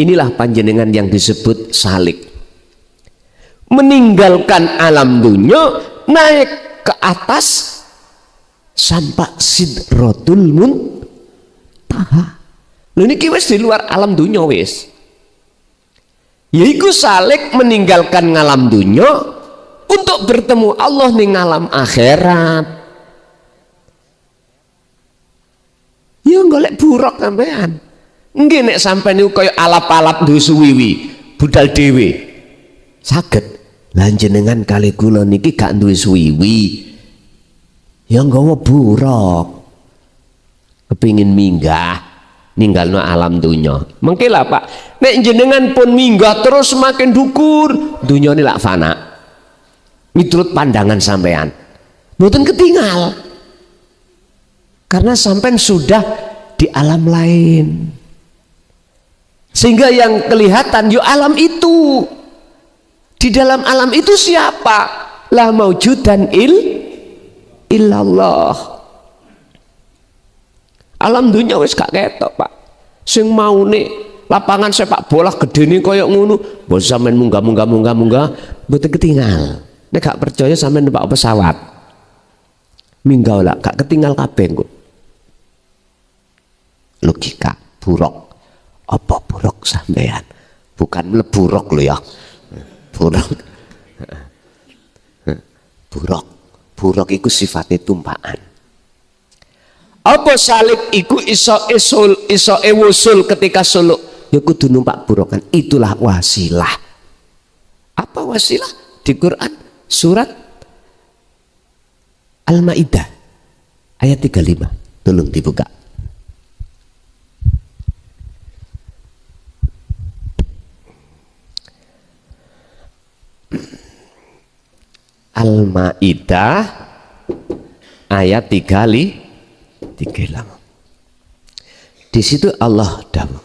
inilah panjenengan yang disebut salik. Meninggalkan alam dunia, naik ke atas sampai Sidratul Muntaha. Lho niki wis di luar alam dunia wis. Yaiku salik meninggalkan ngalam dunia untuk bertemu Allah ning alam akhirat. Ya golek buruk sampean. Nggih nek sampean niku kaya alap-alap duwe suwiwi, budal dhewe. Saged lan jenengan kali kula niki gak duwe suwiwi. Ya nggawa buruk. Kepingin minggah ninggalno alam dunya. Mengke lah Pak, nek jenengan pun minggah terus semakin dukur, dunya ini lak fana. Miturut pandangan sampean. Mboten ketinggal. Karena sampean sudah di alam lain. Sehingga yang kelihatan yo alam itu. Di dalam alam itu siapa? La maujudan illallah. Alam dunia wis gak ketok Pak. Sing maune lapangan sepak bola gedene kaya ngono, mbok sampean munggah mboten ketinggal. Nek gak percaya sampean numpak pesawat. Minggah lah gak ketinggal kabeh kok. Logika buruk. Apa buruk sampean? Bukan mleburuk lho ya. Buruk. Buruk iku sifatnya tumpakan. Apa salik iku iso wusul ketika suluk ya kudu numpak burokan, itulah wasilah. Apa wasilah? Di Quran surat Al-Maidah ayat 35, tolong dibuka. Al-Maidah ayat 35. Di situ Allah dawuh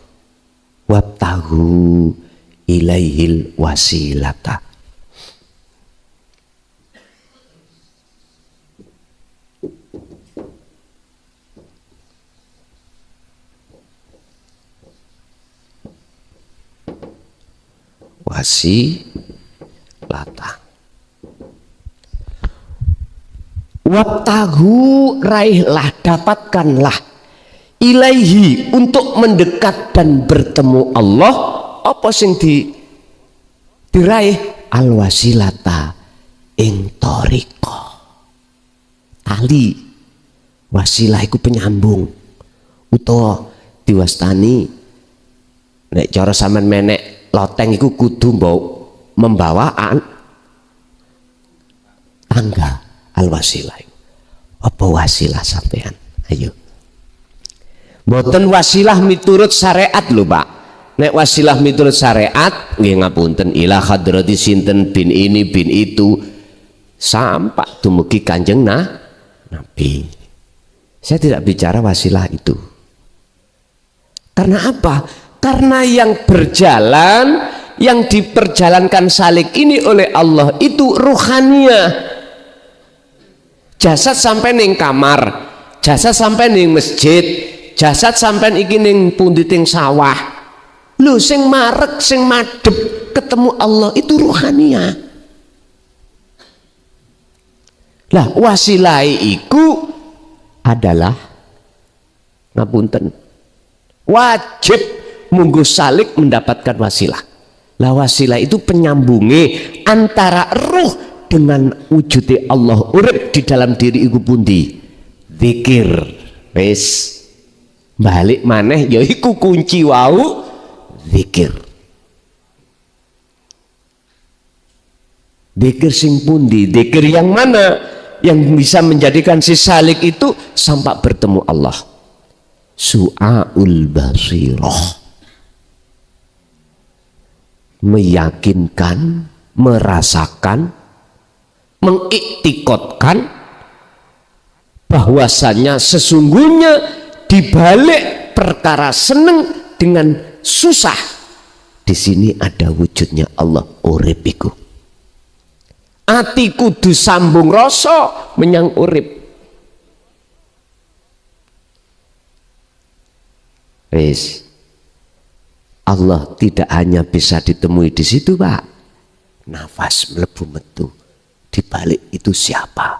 wabtahu ilaihil wasilata. Wasilata. Wabtahu, raihlah, dapatkanlah, ilaihi, untuk mendekat dan bertemu Allah. Apa sing diraih? Al wasilata, ing thariqa, tali. Wasilah iku penyambung, utawa diwastani nek cara sampean menek loteng iku kudu membawa tangga. Al wasilah. Apa wasilah sampean? Ayo. Mboten wasilah miturut syariat lho Pak. Nek wasilah miturut syariat nggih ngapunten ila hadrati sinten bin ini bin itu sampai dumugi Kanjeng Nabi. Saya tidak bicara wasilah itu. Karena apa? Karena yang berjalan, yang diperjalankan salik ini oleh Allah itu ruhaniyah. Jasad sampai ning kamar, jasad sampai ning masjid, jasad sampai iki ning punditing sawah. Lho sing marek, sing madhep ketemu Allah itu ruhaniyah. Lah wasilah iku adalah ngapunten wajib munggu salik mendapatkan wasilah. Lah wasilah itu penyambungi antara ruh dengan wujudnya Allah urip di dalam diri iku pundi. Zikir wis balik maneh ya iku kunci wau zikir. Zikir sing pundi? Zikir yang mana yang bisa menjadikan si salik itu sampai bertemu Allah? Su'aul basirah, meyakinkan, merasakan, mengiktikotkan bahwasannya sesungguhnya dibalik perkara seneng dengan susah di sini ada wujudnya Allah urip iku. Ati kudu sambung rasa menyang urip. Wis. Allah tidak hanya bisa ditemui di situ, Pak. Nafas mlebu metu. Di balik itu siapa?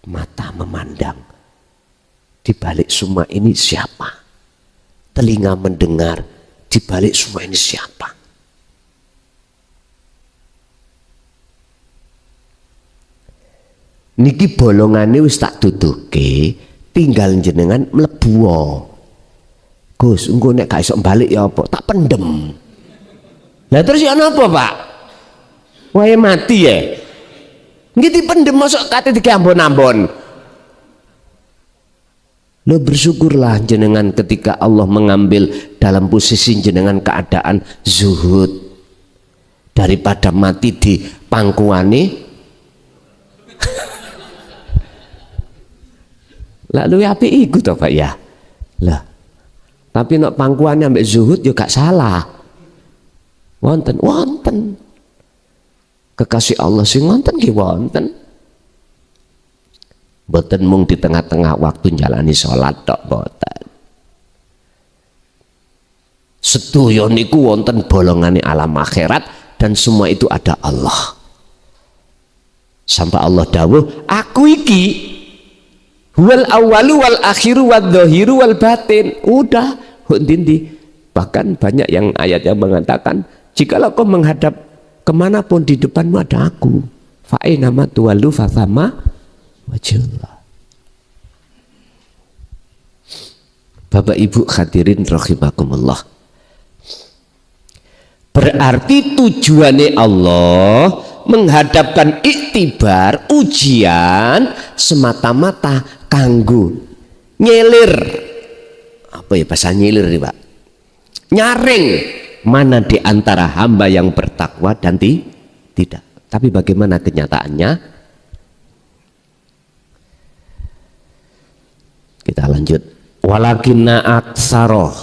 Mata memandang. Di balik semua ini siapa? Telinga mendengar. Di balik semua ini siapa? Niki bolongane wis tak tutuke, tinggal jenengan mlebu. Gus, engko nek gak iso balik ya apa? Tak pendem. Lah terus ya napa, Pak? Wae mati ya. Nggih dipendem mosok kate diambon-ambon. Lo bersyukurlah jenengan ketika Allah mengambil dalam posisi jenengan keadaan zuhud daripada mati di pangkuane. Lalu api iku to Pak ya. Lah. Tapi nek pangkuane ambek zuhud yo gak salah. Wonten. Kekasih Allah sing wonten nggih wonten. Boten mung di tengah-tengah waktu jalani sholat tok boten. Setuyo niku wonten bolongane alam akhirat dan semua itu ada Allah. Sampai Allah dawuh, aku iki wal awalu wal akhiru wal dhahiru wal batin. Udah hundindi. Bahkan banyak yang ayat yang mengatakan jikalau kau menghadap kemanapun di depanmu ada aku. Fa'inama tuwalu fathama wajhullah. Bapak Ibu hadirin rahimakumullah. Berarti tujuannya Allah menghadapkan iktibar ujian semata-mata kanggo nyelir. Apa ya bahasa nyelir nih Pak? Nyaring mana di antara hamba yang bertakwa dan tidak. Tapi bagaimana kenyataannya? Kita lanjut. Walakinna aksaroh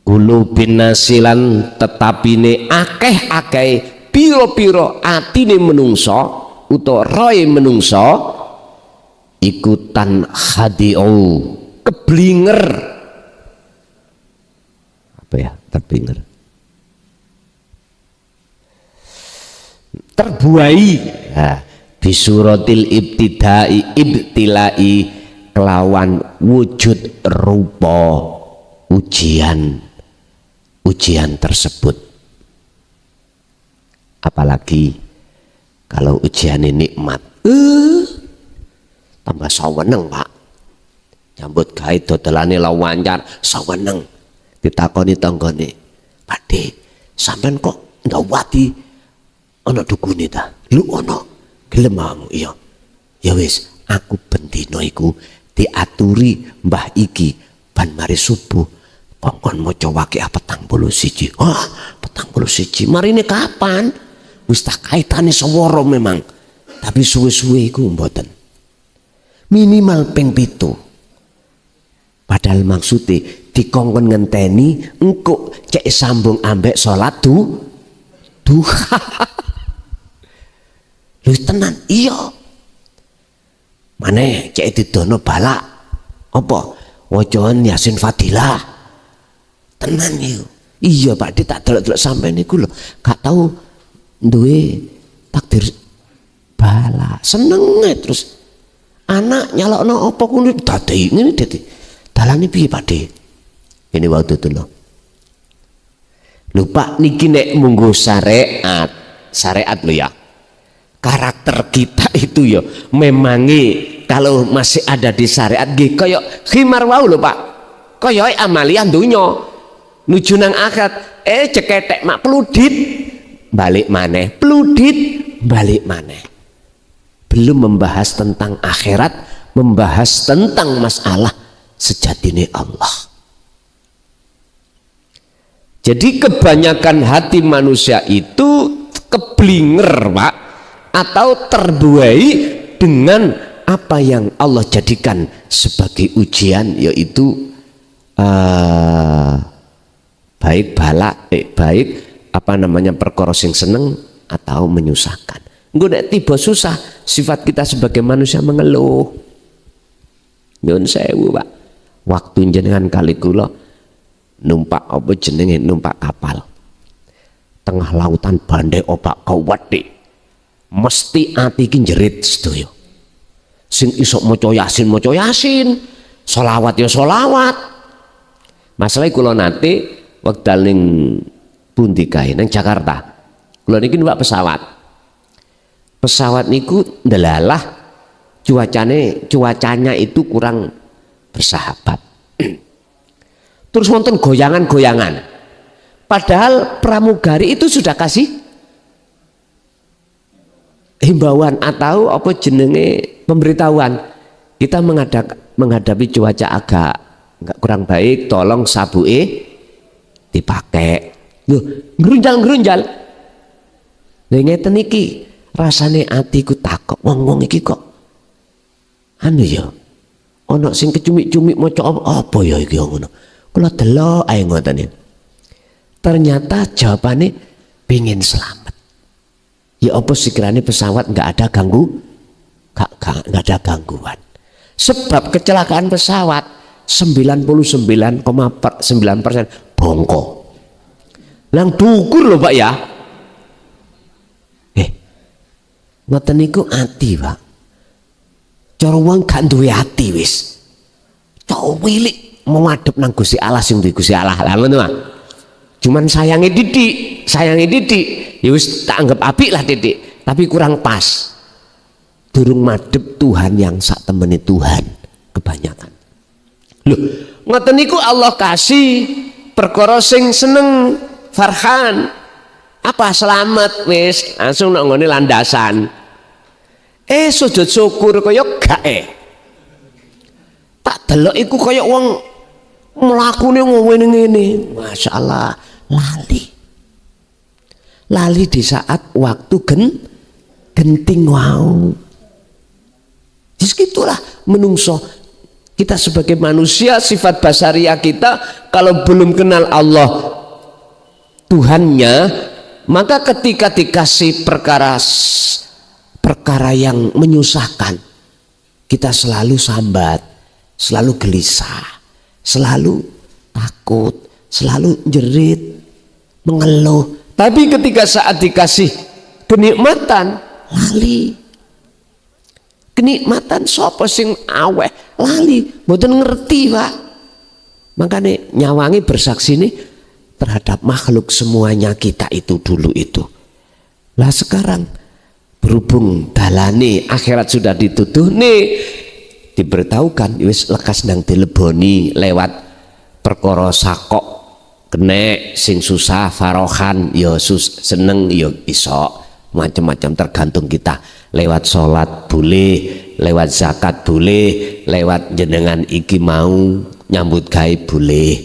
qulubin nasilan tetapine akeh-akeh piro-piro atine menungso utawa roe menungso ikutan hadiu keblinger. Apa ya? Terblinger, terbuai bisuratil ibtilai kelawan wujud rupa ujian tersebut. Apalagi kalau ujian ini nikmat, tambah saweneng Pak. Nyambut gawe dodelane lawancar saweneng. Ditakoni tanggane, Pakde, sampean kok ndak wati ana dukune ta? Lu ana gelem mamu iya. Ya wis, aku bendino iku diaturi mbah iki ban mari subuh kongkon maca Waqiah 41. Petang puluh siji marine kapan? Wis tak kaitane swara memang. Tapi suwe-suwe iku mboten. Minimal ping 7. Padahal maksudnya dikongkon ngenteni engko cek sambung ambek salat duha. Lu tenan iya. Maneh cek didono balak apa wacaan Yasin Fadilah tenan yo. Iya Pak Di tak delok-delok sampean niku lho gak tau duwe takdir bala seneng terus anak nyalokno apa kuwi dadi ngene dadi dalane piye Pak Di ini waktu itu lho lupa niki nek munggo syariat lho ya karakter kita itu ya memangi kalau masih ada di syariat nggih kaya khimar wau lho Pak kaya amalian donya nuju nang akhirat ceketek mak peludit balik maneh peludit balik maneh belum membahas tentang akhirat membahas tentang masalah sejatine Allah. Jadi kebanyakan hati manusia itu keblinger Pak atau terbuai dengan apa yang Allah jadikan sebagai ujian yaitu baik perkara sing seneng atau menyusahkan. Engko nek tiba susah sifat kita sebagai manusia mengeluh. Nyun sewu Pak. Waktu jenengan kali kula numpak apa jenenge numpak kapal. Tengah lautan bandai opak kawat mesti ati iki jerit sedaya. Sing iso maca Yasin, selawat ya selawat. Masalah kula nate wekdal ning pundi kae nang Jakarta. Kula niki numpak pesawat niku ndelalah cuacanya itu kurang bersahabat. Terus wonten goyangan-goyangan. Padahal pramugari itu sudah kasih himbauan atau apa jenenge pemberitahuan. Kita menghadapi cuaca agak kurang baik, tolong sabuke dipakai. Loh, ngrunjal-ngrunjal. Lha ngeten iki rasane atiku takok wong-wong iki kok anu ya ana sing kecumik-cumik maca apa ya iki ngono kula delok ae ngoten. Ternyata jawabane pengin selamat ya apa sekiranya pesawat nggak ada nggak ada gangguan sebab kecelakaan pesawat 99,9% bongko lang dukur lho Pak ya ngoten niku ati Pak. Cara wong gak duwe ati wis. Cok wilik mau ngadep nang Gusti Allah sing duwe Gusti Allah. Lah ngono Pak. Cuman sayange didik. Ya wis tak anggap apik lah titik. Tapi kurang pas. Durung madhep Tuhan yang sak temene Tuhan kebanyakan. Loh, ngoten niku Allah kasih perkara sing seneng farhan. Apa selamat wis langsung nang ngene landasan. Sujud syukur kaya gak tak delok iku kaya wong mlakune ngene-ngene. Masya Allah lali di saat waktu genting wow. Jadi gitulah menungso kita sebagai manusia sifat basariah kita kalau belum kenal Allah Tuhannya maka ketika dikasih perkara yang menyusahkan kita selalu sambat, selalu gelisah, selalu takut, selalu jerit, mengeluh. Tapi ketika saat dikasih kenikmatan lali, kenikmatan sapa sing aweh lali, mboten ngerti Pak. Makanya nyawangi bersaksi nih terhadap makhluk semuanya kita itu dulu itu. Lah sekarang berhubung dalane akhirat sudah dituduh nih diberitahukan wis lekas nang dileboni lewat perkara sakok kene sing susah farohan ya seneng ya iso macam-macam tergantung kita lewat sholat boleh lewat zakat boleh, lewat jenengan iki mau nyambut gawe boleh.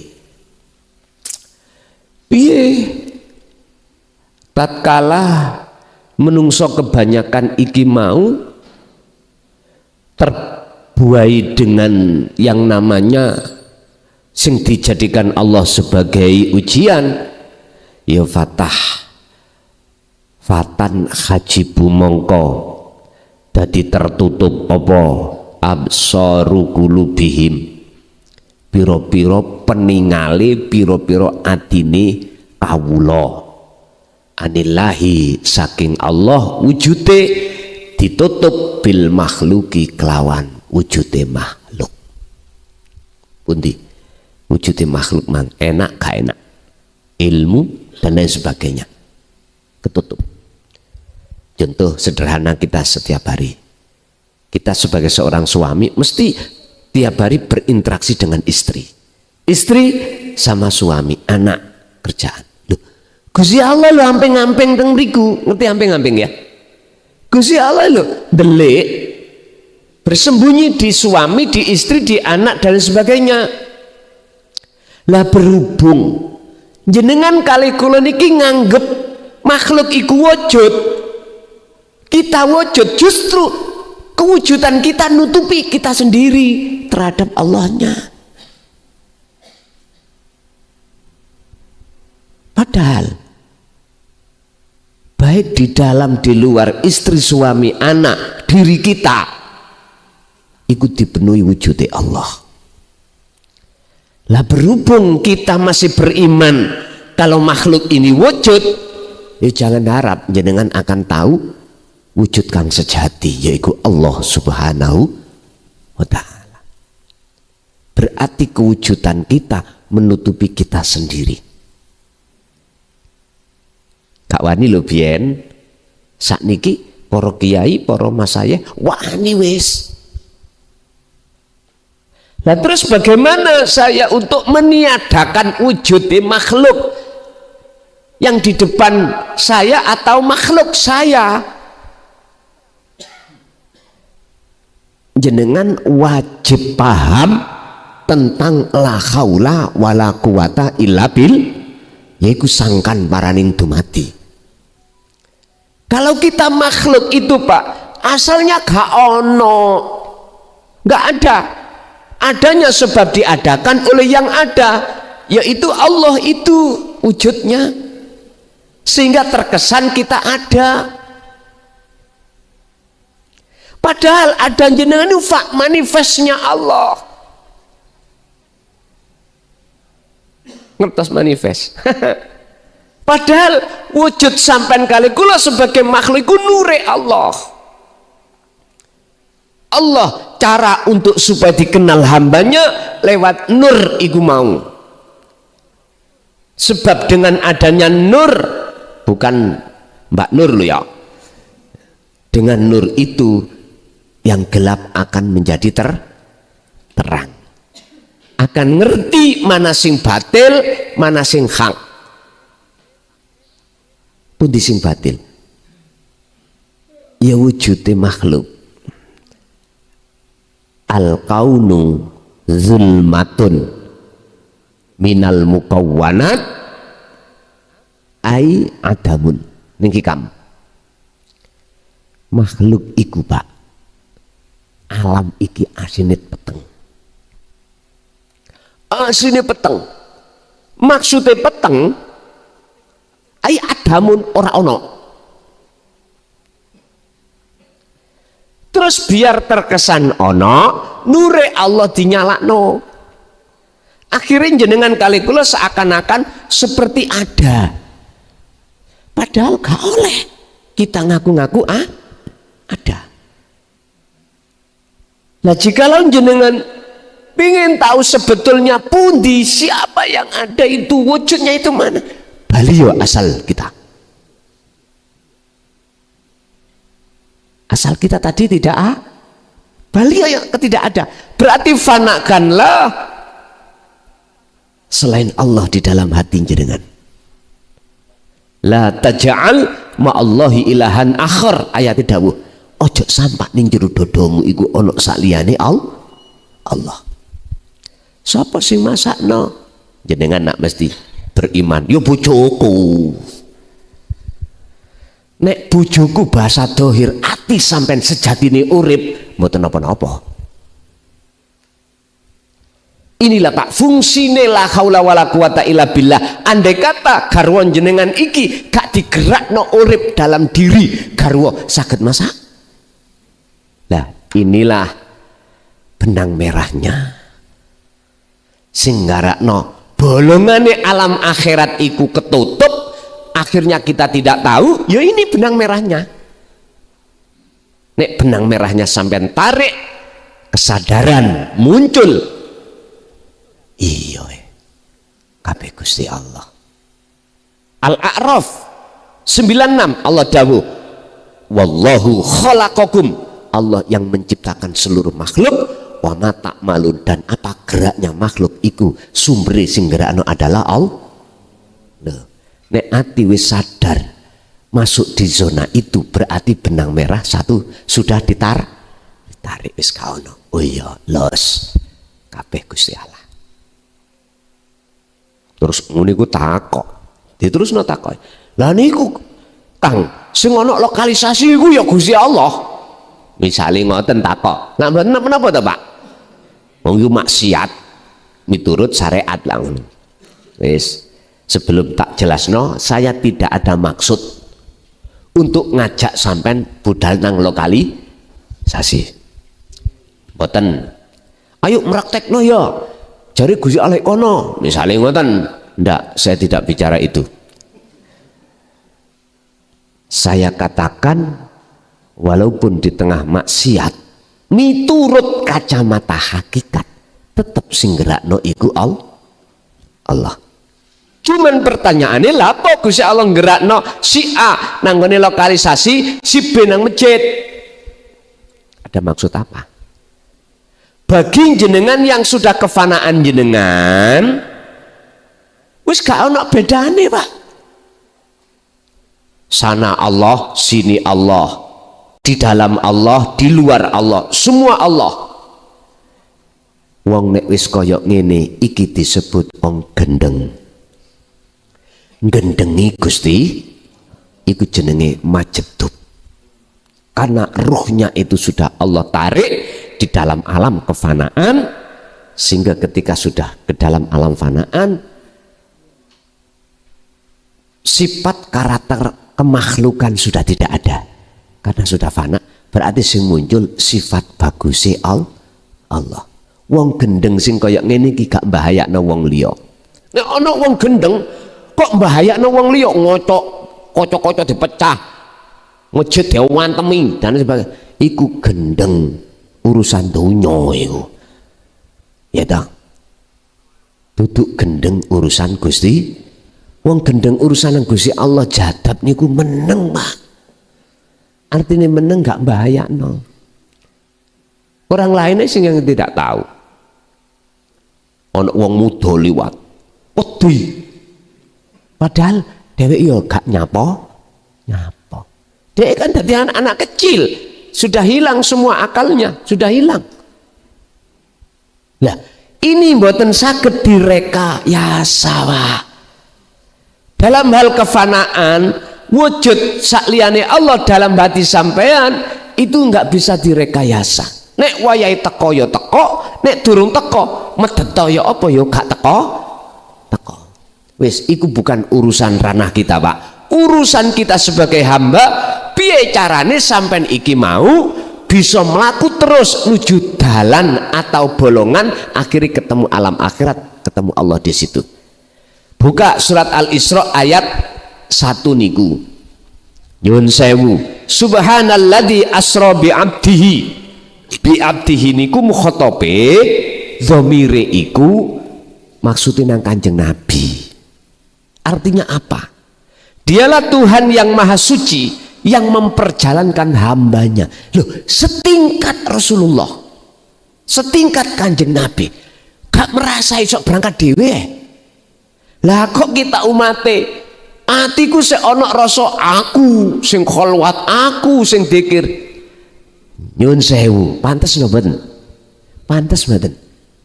Piye? Tatkala menungso kebanyakan iki mau terbuai dengan yang namanya sing dijadikan Allah sebagai ujian, ya fatan hajibu mongko dadi tertutup apa absaru qulubihim, piro-piro peningale, piro-piro atine kawula anillahi saking Allah, wujude ditutup bil makhluki kelawan wujude makhluk. Pundi wujude makhluk mang enak gak enak, ilmu dan lain sebagainya ketutup. Contoh sederhana kita setiap hari, kita sebagai seorang suami mesti tiap hari berinteraksi dengan istri sama suami, anak, kerjaan. Loh, Gusti Allah lo amping-amping teng mriku, ngerti amping-amping ya? Gusti Allah lo delik bersembunyi di suami, di istri, di anak dan sebagainya. Lah berhubung jenengan kali kula niki nganggep makhluk iku wujud, kita wujud, justru kewujudan kita nutupi kita sendiri terhadap Allahnya. Padahal baik di dalam di luar, istri, suami, anak, diri kita ikut dipenuhi wujudnya Allah. Lah berhubung kita masih beriman kalau makhluk ini wujud, ya jangan harap jenengan akan tahu wujud kang sejati, yaitu Allah Subhanahu wa ta'ala. Berarti kewujudan kita menutupi kita sendiri. Kak wani lho biyen sakniki para kiai, para masayih wani wis. Nah terus bagaimana saya untuk meniadakan wujud makhluk yang di depan saya atau makhluk saya? Jenengan wajib paham tentang la haula wala quwata illa bil, yaitu sangkan paraning dumati. Kalau kita makhluk itu Pak, asalnya gak ono, gak ada. Adanya sebab diadakan oleh yang ada, yaitu Allah itu wujudnya, sehingga terkesan kita ada. Padahal ada jenengan itu manifestnya Allah. Ngertos manifest. Padahal wujud sampean kali kula sebagai makhluk nure Allah. Allah cara untuk supaya dikenal hambanya lewat nur iku mau. Sebab dengan adanya nur, bukan Mbak Nur lo ya, dengan nur itu yang gelap akan menjadi terang, akan ngerti mana sing batil, mana sing hak. Pundi sing batil? Ya wujudnya makhluk. Al-kaunu zulmatun minal mukawwanat ai adamun. Niki kam. Makhluk iku Pak, alam iki asine peteng. Asine peteng. Maksudnya peteng ai adamun ora ono. Terus biar terkesan ono, nure Allah dinyalakno. Akhirnya jenengan kali kula seakan-akan seperti ada. Padahal gak oleh kita ngaku-ngaku ada. Nah jikalau jenengan ingin tahu sebetulnya pundi siapa yang ada itu, wujudnya itu mana, baliyo asal kita. Asal kita tadi tidak baliyo yang tidak ada. Berarti fanakanlah selain Allah di dalam hati jenengan. La taj'al ma'allahi ilahan akhar, ayat dawuh ojo sampak ning jero dodomu iku ana saliyane Allah. Sapa sing masakno? Jenengan nak mesti beriman. Yo bojoku. Nek bojoku bahasa dohir ati sampean sejatine urip mboten napa-napa. Inilah Pak fungsine la haula wala quwata illa billah. Andai kata garwa jenengan iki gak digerakno urip dalam diri garwa saged masak. Lah inilah benang merahnya sing nggarakno bolongane alam akhirat iku ketutup, akhirnya kita tidak tahu. Ya ini benang merahnya. Nek benang merahnya sampean tarik, kesadaran muncul. Iya kabeh Gusti Allah. Al-A'raf 96 Allah dawuh wallahu khalaqakum, Allah yang menciptakan seluruh makhluk, wa ma ta'malun, dan apa geraknya makhluk iku sumbere sing gerakno adalah Allah. Nek ati wis sadar masuk di zona itu berarti benang merah satu sudah ditarik wis kaono. Oh iya los kabeh Gusti Allah. Terus ngene iku takok. Diterusno takok. Lah niku Kang, sing ana lokalisasi iku ya Gusti Allah. Misale ngoten takok. Lah mboten menapa to, Pak? Wong iku maksiat miturut syariat lah ngono. Wis, sebelum tak jelasno, saya tidak ada maksud untuk ngajak sampean budal nang lokalisasi. Mboten. Ayo meraktekno ya. Jari Gusti Allah kono, misalnya ngoten. Ndak, saya tidak bicara itu. Saya katakan walaupun di tengah maksiat miturut kacamata hakikat tetap sing gerakno iku Allah. Cuman pertanyaannya lah apa Gusti Allah gerakno si A nanggone lokalisasi, si B nang masjid. Ada maksud apa? Bagi jenengan yang sudah kefanaan jenengan wis gak ono bedane Pak. Sana Allah, sini Allah, di dalam Allah, di luar Allah, semua Allah. Wong nek wis kaya ngene iki disebut wong gendeng. Gendengi Gusti iku jenenge majedub. Karena ruhnya itu sudah Allah tarik di dalam alam kefanaan, sehingga ketika sudah ke dalam alam fanaan sifat karakter kemakhlukan sudah tidak ada karena sudah fana. Berarti sing muncul sifat bagusnya Allah. Wong gendeng sing kaya ngene iki gak mbahayakno wong liya. Nek ana wong gendeng kok mbahayakno wong liya, ngocok kaca-kaca dipecah, masjid diwantemi dan sebagainya, iku gendeng. Urusan dunya iku ya ta, duduk gendeng urusan Gusti. Wong gendeng urusan Gusti Allah jadab niku meneng Pak. Artinya meneng gak bahayakno. Orang lainnya sing yang tidak tahu. Ono wong muda liwat wedi, padahal dhewek yo gak nyapa. Dhewek kan dadi anak kecil, sudah hilang semua akalnya, sudah hilang. Lah ini mboten saged direkayasa Pak. Dalam hal kefanaan wujud sakliyane Allah dalam hati sampean itu nggak bisa direkayasa. Nek wayahe teko ya teko, nek durung teko medheto ya apa ya gak teko. Wis iku bukan urusan ranah kita Pak. Urusan kita sebagai hamba, piye carane sampean iki mau bisa melaku terus menuju dalan atau bolongan akhirnya ketemu alam akhirat, ketemu Allah di situ. Buka surat Al-Isra ayat 1 niku. Nyuwun sewu. Subhanalladzi asra bi abdihi niku mukhotobe dhamire iku maksudnya nang Kanjeng Nabi. Artinya apa? Dialah Tuhan yang maha suci yang memperjalankan hambanya. Loh, setingkat Rasulullah, setingkat Kanjeng Nabi, gak merasa isok berangkat dhewe. Lah kok kita umate atiku sik ana rasa aku sing kholwat, aku sing dzikir. Nyun sewu, pantes mboten? Pantes mboten?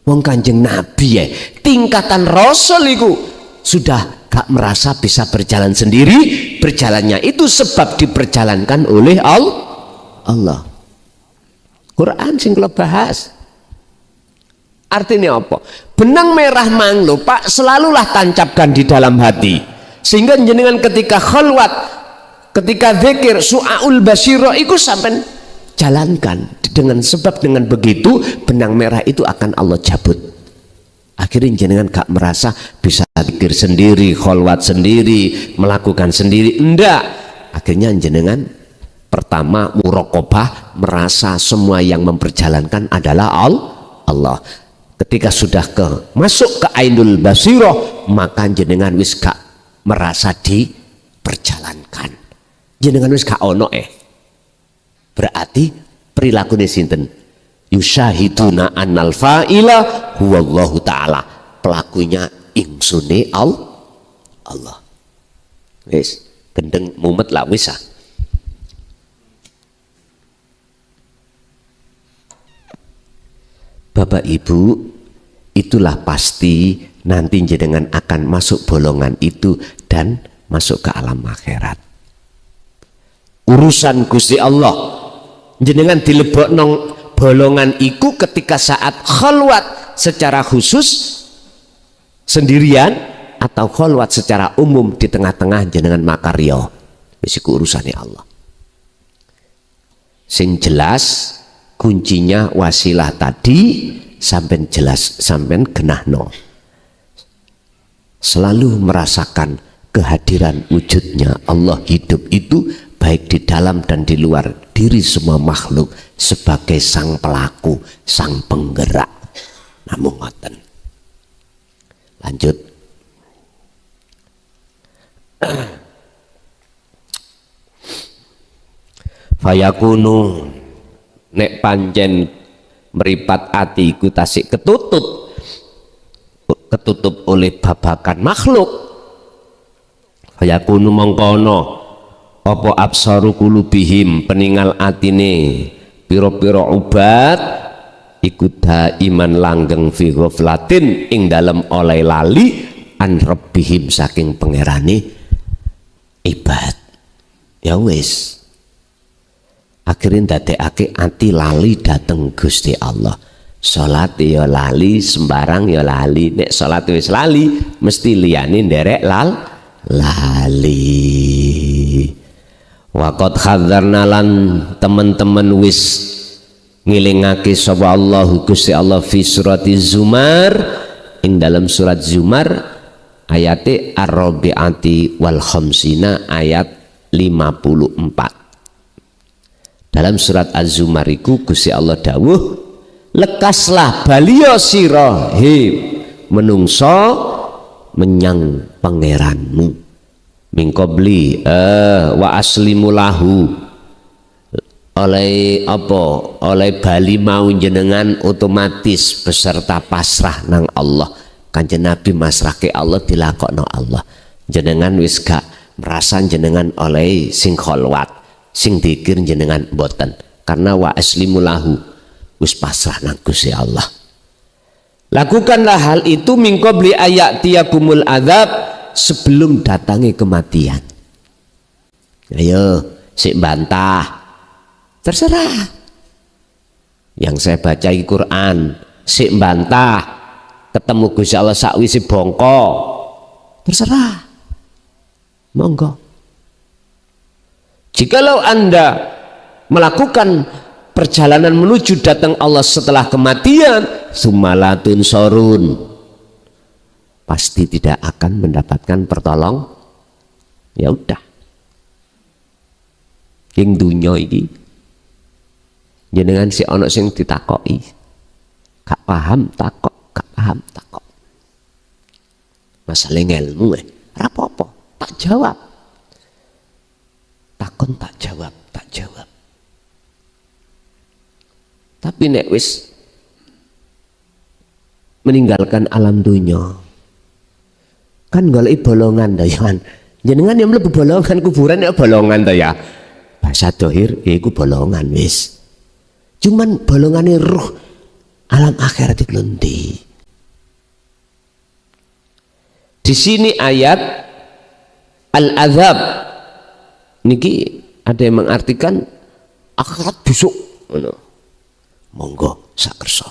Wong Kanjeng Nabi ya, tingkatan Rasul iku sudah gak merasa bisa berjalan sendiri, berjalannya itu sebab diperjalankan oleh Allah. Quran sing kula bahas. Artinya apa? Benang merah manglo Pak, selalulah tancapkan di dalam hati. Sehingga jenengan ketika khalwat, ketika zikir su'aul basiro itu sampai jalankan dengan sebab dengan begitu benang merah itu akan Allah cabut. Akhirnya jenengan gak merasa bisa zikir sendiri, khalwat sendiri, melakukan sendiri, enggak. Akhirnya jenengan pertama muraqabah, merasa semua yang memperjalankan adalah Allah. Ketika sudah masuk ke ainul basiroh, maka jenengan wis gak merasa diperjalankan. Jenengan wis gak ono berarti perilaku sinten? Yusyahiduna annal fa'ila huwallahu ta'ala. Pelakunya insune Allah. Wis gendeng mumet lah wis. Bapak Ibu, itulah pasti nanti jenengan akan masuk bolongan itu dan masuk ke alam akhirat. Urusan Gusti Allah, jenengan dilebokno bolongan iku ketika saat khalwat secara khusus sendirian atau khalwat secara umum di tengah-tengah jenengan makarya. Wis iku urusane Allah. Sing jelas kuncinya wasilah tadi sampai jelas, sampai genahno. Selalu merasakan kehadiran wujudnya Allah hidup itu baik di dalam dan di luar diri semua makhluk sebagai sang pelaku, sang penggerak. Namun ngoten. Lanjut. Fayakunu nek pancen meripat ati iku tasik ketutup oleh babakan makhluk. Fayakunu mongkono apa absaru kulubihim peninggal atine piro-piro ubat iku daiman langgeng fi ghaflatin ing dalem oleh lali an rabbihim saking pangerane ibad. Ya wis, akhirnya ndadekake ati lali dateng Gusti Allah. Salat ya lali, sembarang ya lali. Nek salat wis lali, mesti liyane nderek lali. Waqad khadzarna lan teman-teman wis ngilingake sapa Allah Gusti Allah fi surati Zumar ing dalam surat Zumar ayate ar-rabi'ati wal khamsina ayat 54. Dalam surat Az-Zumar iku Gusti Allah dawuh, lekaslah balio sira he menungso menyang pangeranmu mingkobli wa aslimu lahu oleh apa oleh bali mau jenengan otomatis beserta pasrah nang Allah. Kanjeng Nabi masrahke Allah dilakokno Allah. Jenengan wis gak merasa jenengan oleh sing kholwat sing dikir jenengan boten karena wa aslimu lahu wis pasrah nang Gusti Allah. Lakukanlah hal itu min qabli ayatiyakumul adzab sebelum datangi kematian. Ayo sik bantah terserah. Yang saya baca Quran sik bantah ketemu Gusti Allah sakwise bongko terserah. Monggo. Jikalau Anda melakukan perjalanan menuju datang Allah setelah kematian, sumalatun sorun, pasti tidak akan mendapatkan pertolong. Ya udah, yang dunia ini jenengan si ono sing ditakoki, gak paham takok, gak paham takok. Masalah ilmu rapopo, tak jawab. Takon tak jawab, tak jawab. Tapi nek wis meninggalkan alam dunia kan golek bolongan ta ya. Jenengan yang mlebu bolongan kuburan ya bolongan ta ya. Bahasa dohir iku bolongan wis. Cuman bolongane ruh alam akhirat itu nanti. Di sini ayat al-azab niki ada yang mengartikan akhirat busuk. Monggo sak kersa.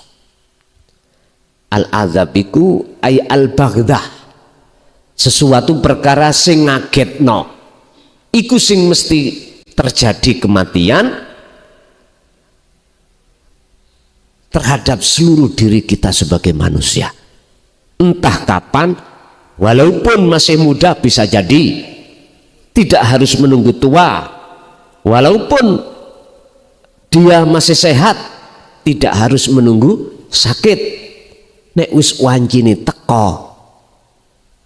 Al-azab iku ay al-baghdah. Sesuatu perkara sing ngagetno. Iku sing mesti terjadi kematian terhadap seluruh diri kita sebagai manusia. Entah kapan, walaupun masih muda bisa jadi, tidak harus menunggu tua. Walaupun dia masih sehat, tidak harus menunggu sakit. Nek wis wancine teko,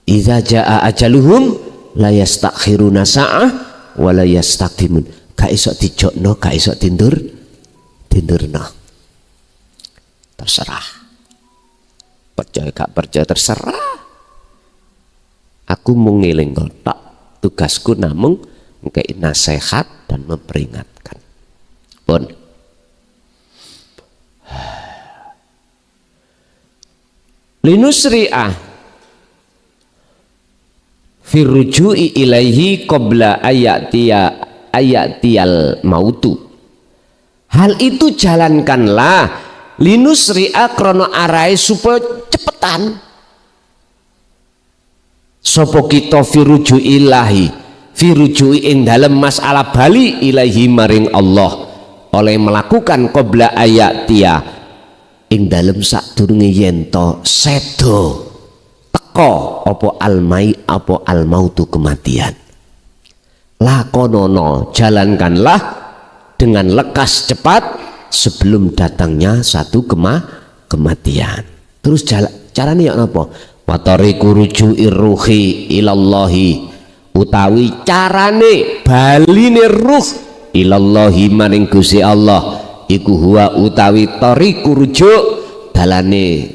idza jaa ajaluhum la yastakhiruna sa'ah wa la yastaqdimun. Gak iso dijokno, gak iso tindurno. Terserah. Percaya gak percaya terserah. Aku mau ngeling kotak. Tugasku namung ngkei nasihat dan memperingatkan. Pun linusri'ah firruju'i ilaihi qabla ayatiyal mautu. Hal itu jalankanlah linusri'a krono arai supaya cepetan sopo kita firruju'i ilahi firruju'i ing dalem masalah bali ilaihi maring Allah oleh melakukan qabla ayatiya ing dalem sadurunge yento sedo teko apa almai apa almautu kematian. Lakonono jalankanlah dengan lekas cepat sebelum datangnya satu kematian. Terus carane ya napa? Wa tariqu ruju'ir ruhi ilallahi utawi carane baline ruh ilallahi maring Gusti Allah iku huwa utawi tariqu rujuk dalane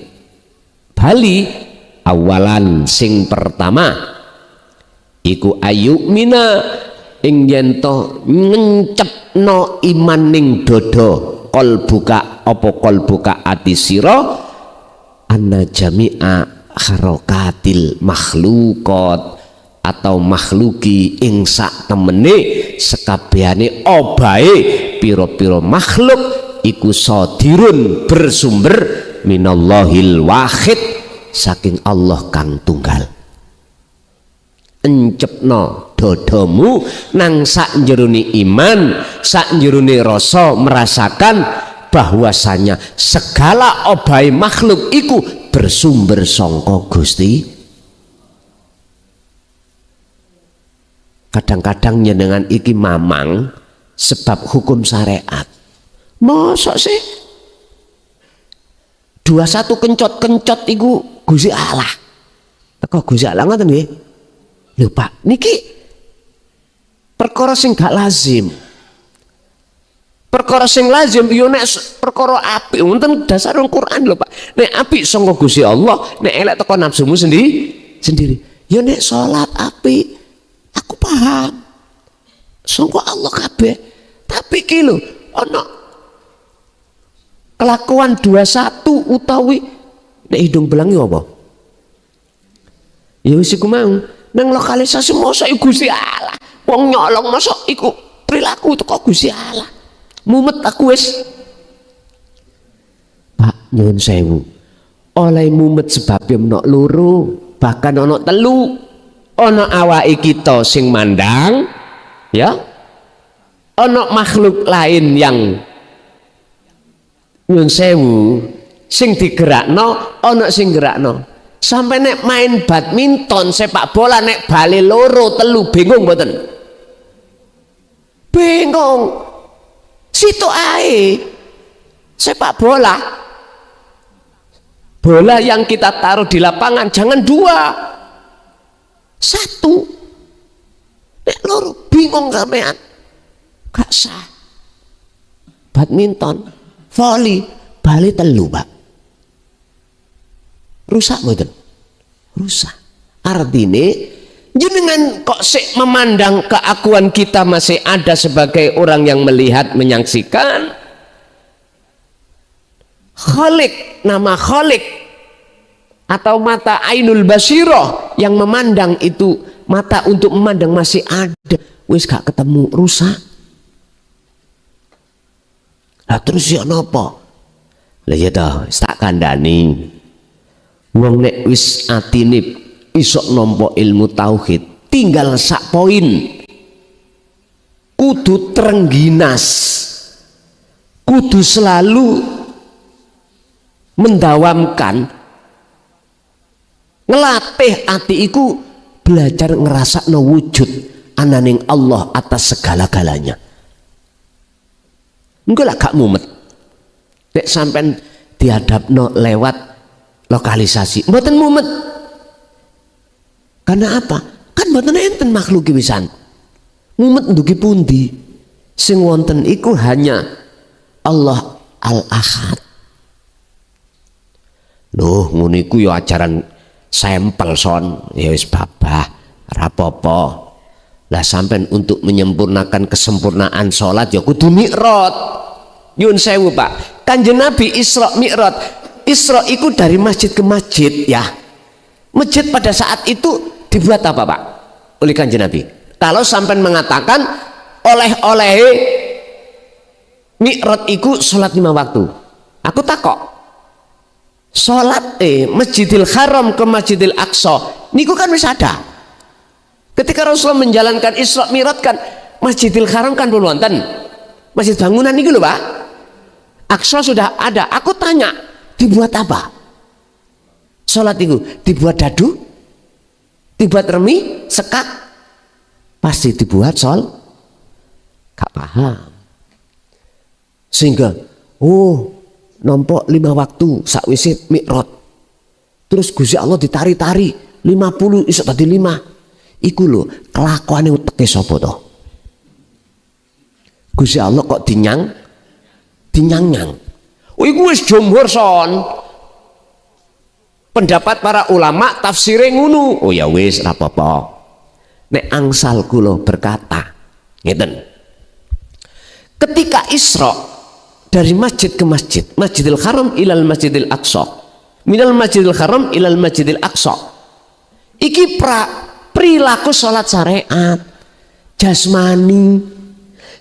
bali awalan sing pertama iku ayyumina ing yen to ngencepno iman ning dodo qalbuka apa qalbuka ati sira anna jami'a harakatil makhluqat atau makhluki ing sak temene sekabehane obahe piro-piro makhluk iku sadirun bersumber minallahil wahid saking Allah kang tunggal. Encepno dodomu nang sak jerone iman, sak jerone rasa merasakan bahwasanya segala obahe makhluk iku bersumber sangka Gusti. Kadang-kadang nyenengan iki mamang sebab hukum syariat. Mosok sih 21 kencot-kencot iku Gusti Allah. Teko Gusti Allah ngoten nggih. Lho Pak, niki perkara sing gak lazim. Perkara sing lazim yo nek perkara apik wonten dasar Al-Qur'an lho Pak. Nek apik sangka Gusti Allah, nek elek teko nafsumu sendiri. Yo nek salat apik aku paham sangka Allah kabeh. Tapi ki lho ana kelakuan 21 utawi nek hidung belang yo apa? Ya wis iku mau nang lokalisasi mosok iku Gusti Allah. Wong nyolong mosok iku perilaku teko Gusti Allah. Mumet aku wis. Pak nyuwun sewu. Oleh mumet sebab ono loro, bahkan ono telu. Ono awake kita sing mandang, ya. Ono makhluk lain yang nyuwun sewu sing digerakno, ono sing gerakno. Sampai nek main badminton, sepak bola nek bale loro telu bingung mboten? Bingung. Situ ae sepak bola. Bola yang kita taruh di lapangan jangan 2. 1. Nek loro bingung sampean. Gak sah. Badminton, voli, bale telu, Pak. Rusak mboten? Rusak. Artinya jenengan kok sik memandang keakuan kita masih ada sebagai orang yang melihat menyaksikan, Khalik, nama Khalik atau mata ainul basiroh yang memandang itu, mata untuk memandang masih ada, wis gak ketemu, rusak. Lah terus ya napa? Lah ya toh, tak kandhani. Wong nek wis atine iso nampa ilmu tauhid, tinggal sak poin. Kudu trengginas. Kudu selalu mendawamkan, ngelatih ati iku belajar ngerasakno wujud ananing Allah atas segala-galanya. Engko lak gak mumet. Nek sampean dihadapno lewat lokalisasi, mboten mumet. Karena apa? Kan mboten enten makhluk wisan. Mumet ndugi pundi? Sing wonten iku hanya Allah Al-Ahad. Loh, ngono iku ya ajaran sampel son, ya wis babah, rapopo. Lah sampean untuk menyempurnakan kesempurnaan sholat ya kudu mi'raj. Nyun sewu Pak, Kanjeng Nabi Isra Mi'raj. Isra iku dari masjid ke masjid ya. Masjid pada saat itu dibuat apa Pak? Oleh Kanjeng Nabi. Kalau sampean mengatakan oleh-oleh Mi'raj iku sholat 5 waktu. Aku takok. Sholat Masjidil Haram ke Masjidil Aqsa niku kan wis ada. Ketika Rasulullah menjalankan Isra Mi'raj kan Masjidil Haram kan belum wonten. Masjid bangunan niku lho Pak. Aqsa sudah ada. Aku tanya, dibuat apa? Sholat itu dibuat dadu? Dibuat remi? Sekak? Pasti dibuat gak paham. Sehingga nampak 5 waktu sakwise Mi'raj. Terus Gusti Allah ditari-tari 50 iso tadi 5. Iku lho kelakuane uteke sapa to? Gusti Allah kok dinyang-nyang. Iku wis jumhur son. Pendapat para ulama tafsire ngono. Oh ya wis ora apa-apa. Nek angsal kula berkata ngeten. Ketika Isra dari masjid ke masjid, Masjidil Haram ilal Masjidil Aqsa, minal Masjidil Haram ilal Masjidil Aqsa, iki perilaku sholat syariat jasmani.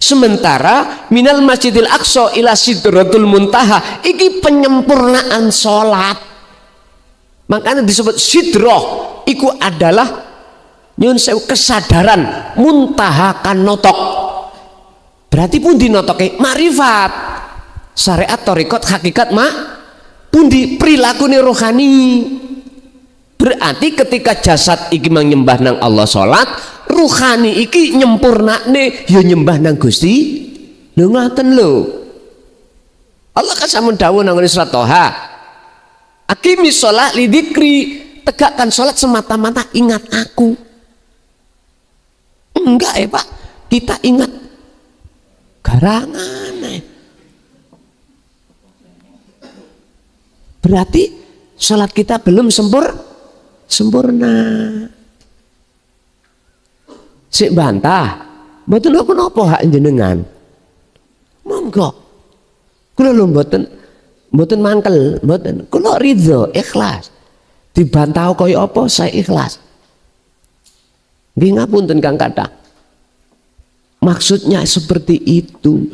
Sementara minal Masjidil Aqsa ila Sidratul Muntaha iki penyempurnaan sholat. Makanya disebut sidroh iku adalah nyun sewu kesadaran muntaha kan notok. Berarti pun dinotoke makrifat syariat torikot hakikat pundi perilaku rohani. Berarti ketika jasad iki menyembah nang Allah sholat, ruhani iki nyempurnakne ya nyembah nang Gusti. Lho ngaten lho. Allah kan sampun dawuh nang surat Toha. Aqimi sholat lidzikri, tegakkan sholat semata-mata ingat aku. Enggak ya Pak, kita ingat garangan. Berarti sholat kita belum sempurna. Sik bantah, mboten napa-napa hak jenengan. Monggo. Kula lho mboten mangkel, mboten. Kula ridho, ikhlas. Dibantah kaya apa saya ikhlas. Nggih ngapunten Kang Kathah. Maksudnya seperti itu.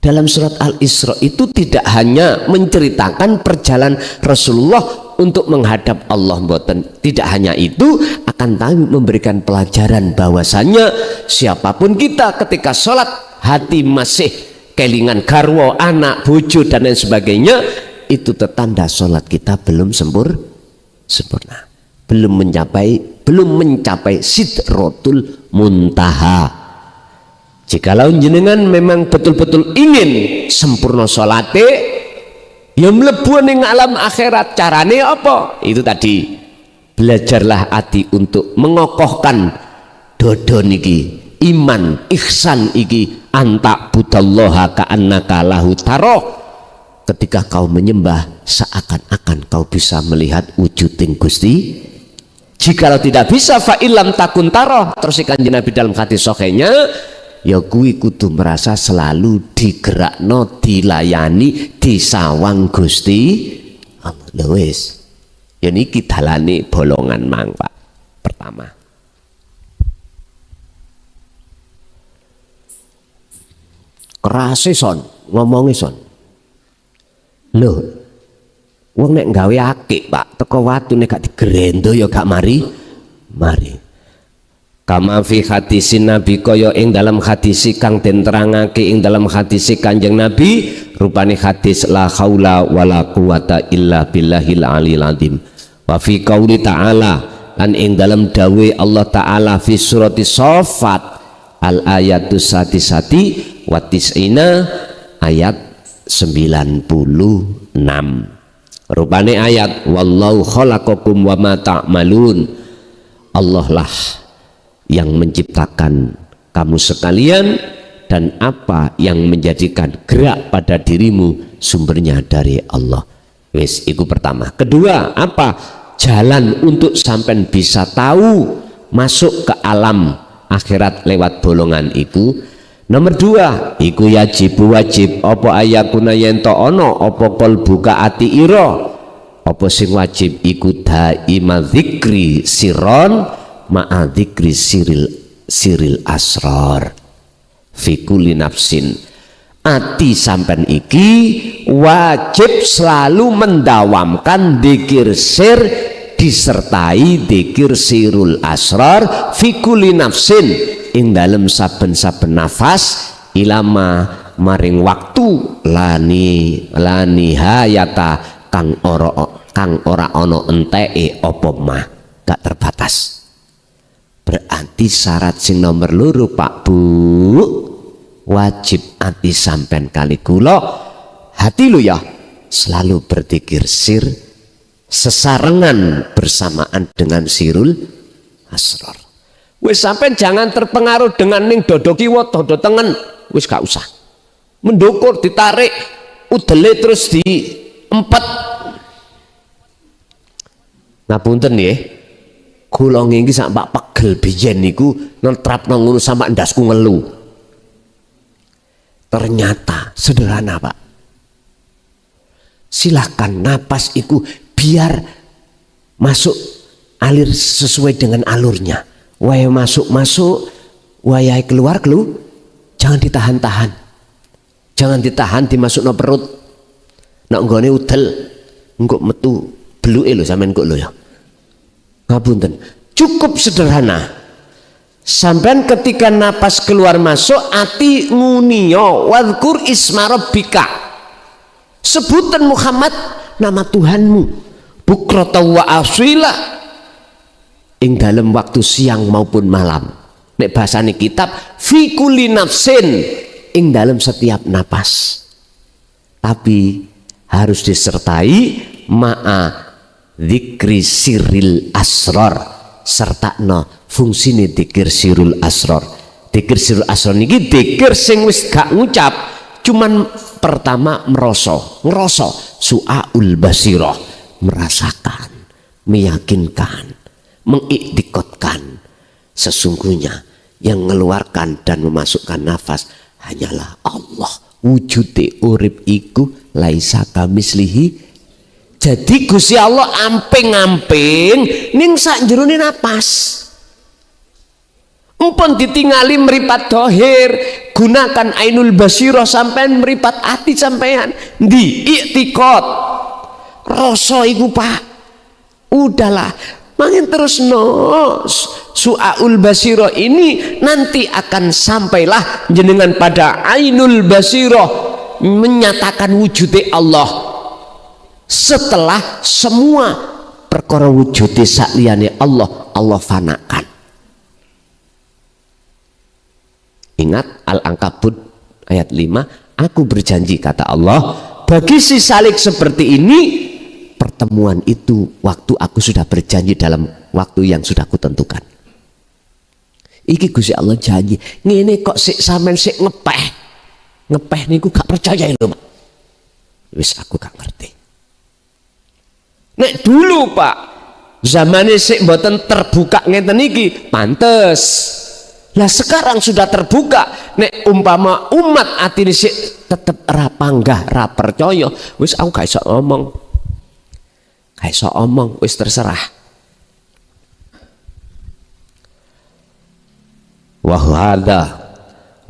Dalam surat Al-Isra itu tidak hanya menceritakan perjalanan Rasulullah untuk menghadap Allah, mboten. Tidak hanya itu, akan tapi memberikan pelajaran bahwasannya siapapun kita ketika sholat hati masih kelingan garwa, anak, bojo dan lain sebagainya, itu tertanda sholat kita belum sempurna, belum mencapai sidratul muntaha. Jikalau jenengan memang betul-betul ingin sempurna sholate, ya mlebu ning alam akhirat, carane apa? Itu tadi, belajarlah hati untuk mengokohkan dodo niki, iman, ihsan iki, anta budallaha ka'annaka lahu taroh. Ketika kau menyembah seakan-akan kau bisa melihat wujuding Gusti. Jikalau tidak bisa fa illam takun taroh, terus Kanjeng Nabi dalam hadis sahihnya, ya kuwi kudu merasa selalu digerakno, dilayani, disawang Gusti Allah. Wis ya niki dalane bolongan mang Pak. Pertama, kerase son ngomongi son lho, wong nek gawe akik Pak teko watu nek gak digerendo ya gak mari kama fi hadisin Nabi, kaya ing dalam hadisi kang den terangake ing dalam hadisi Kanjeng Nabi, rupane hadis la haula wala quwata illa billahil aliyil azim. Wa fi qauli ta'ala, lan ing dalam dawe Allah taala fi surati Shaffat al ayatus sati wa tis'ina ayat 96. Rupane ayat wallahu khalaqakum wa ma ta'malun, Allah lah yang menciptakan kamu sekalian dan apa yang menjadikan gerak pada dirimu sumbernya dari Allah. Wis itu pertama. Kedua, apa? Jalan untuk sampai bisa tahu masuk ke alam akhirat lewat bolongan itu. Nomor dua, iku wajib apa ayakuna yento ono apa qalbuka ati ira. Apa sing wajib iku daima zikri siron ma'a dzikri siril asrar fi kulli nafsin. Ati sampean iki wajib selalu mendawamkan dzikir sir disertai dzikir sirul asrar fi kulli nafsin ing dalem saben-saben nafas ilama maring waktu lani hayata kang ora ana enteke apa mah, gak terbatas. Berarti syarat sing nomor loro Pak Bu, wajib ati sampean kali kula hati lu ya selalu berzikir sir sesarengan bersamaan dengan sirul asrar. Wis sampean jangan terpengaruh dengan ning dodo kiwa dodo tengen, wis gak usah mendukur ditarik udele terus diempet. Ngapunten nggih, kula niki sak Pak pegel biyen niku netrapno ngono sampe ndasku ngelu. Ternyata sederhana Pak. Silakan napas itu biar masuk alir sesuai dengan alurnya. Wae masuk, wae keluar, jangan ditahan-tahan. Jangan ditahan dimasukno perut. Nek nggone udel engko metu beluke lho sampean kok lho ya. Ngapunten, cukup sederhana. Sampean ketika napas keluar masuk ati ngunio wadhkur isma rabbika, sebutan Muhammad nama Tuhanmu bukrata wa asila ing dalam waktu siang maupun malam. Nek bahasane kitab fi kulli nafsin ing dalam setiap napas, tapi harus disertai ma'a dzikri siril asrar, serta no fungsine dzikir sirul asrar. Dzikir sirul asrar niki dzikir sing wis gak ngucap, cuman pertama ngeroso su'aul basirah, merasakan, meyakinkan, mengiktikotkan sesungguhnya yang mengeluarkan dan memasukkan nafas hanyalah Allah. Wujude urip iku laisa kamislihi. Jadi Gusti Allah amping-amping ning sak jerone napas. Empun ditingali meripat dohir, gunakan ainul basirah sampean meripat hati sampean di iktikad. Rasa iku Pak. Udahlah, makin terus su'aul basirah ini nanti akan sampailah jenengan pada ainul basirah menyatakan wujudnya Allah. Setelah semua perkara wujudnya sakliyane Allah fanakan. Ingat Al-Ankabut ayat 5, aku berjanji kata Allah, bagi si salik seperti ini pertemuan itu waktu aku sudah berjanji dalam waktu yang sudah kutentukan. Iki Gusti Allah janji, ngene kok sik sampean sik ngepeh niku gak percaya lho. Wis aku gak ngerti. Nek dulu Pak, zamane sik mboten terbuka ngeten iki, pantes Lah sekarang sudah terbuka, nek umpama umat atine sik tetep ra panggah, ra percaya, wis aku gak iso ngomong. Gak iso omong, wis terserah.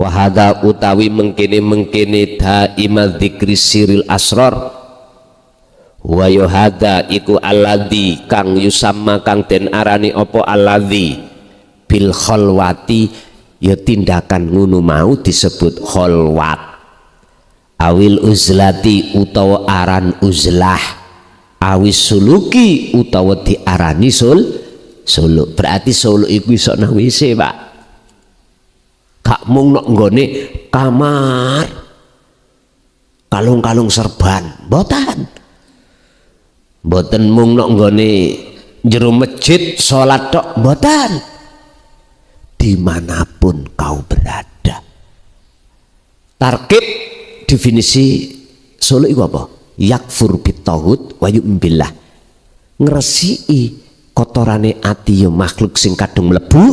Wahada utawi mengkini daima dzikri siril asrar. Wa yuhada iku alladzi kang yusamma kang den arani apa alladzi bil kholwati, ya tindakan ngono mau disebut kholwat. Awil uzlati utawa aran uzlah, awis suluki utawa diarani suluk. Berarti suluk iku iso nang WC, Pak. Gak mung nok nggone kamar kalung-kalung serban, mboten mung nok nggone jero masjid salat tok, mboten. Dimanapun kau berada. Tarkib definisi suluk iku apa? Yakfur bitauhid wa yu'min billah. Ngresiki kotorane ati ya makhluk sing kadung mlebu,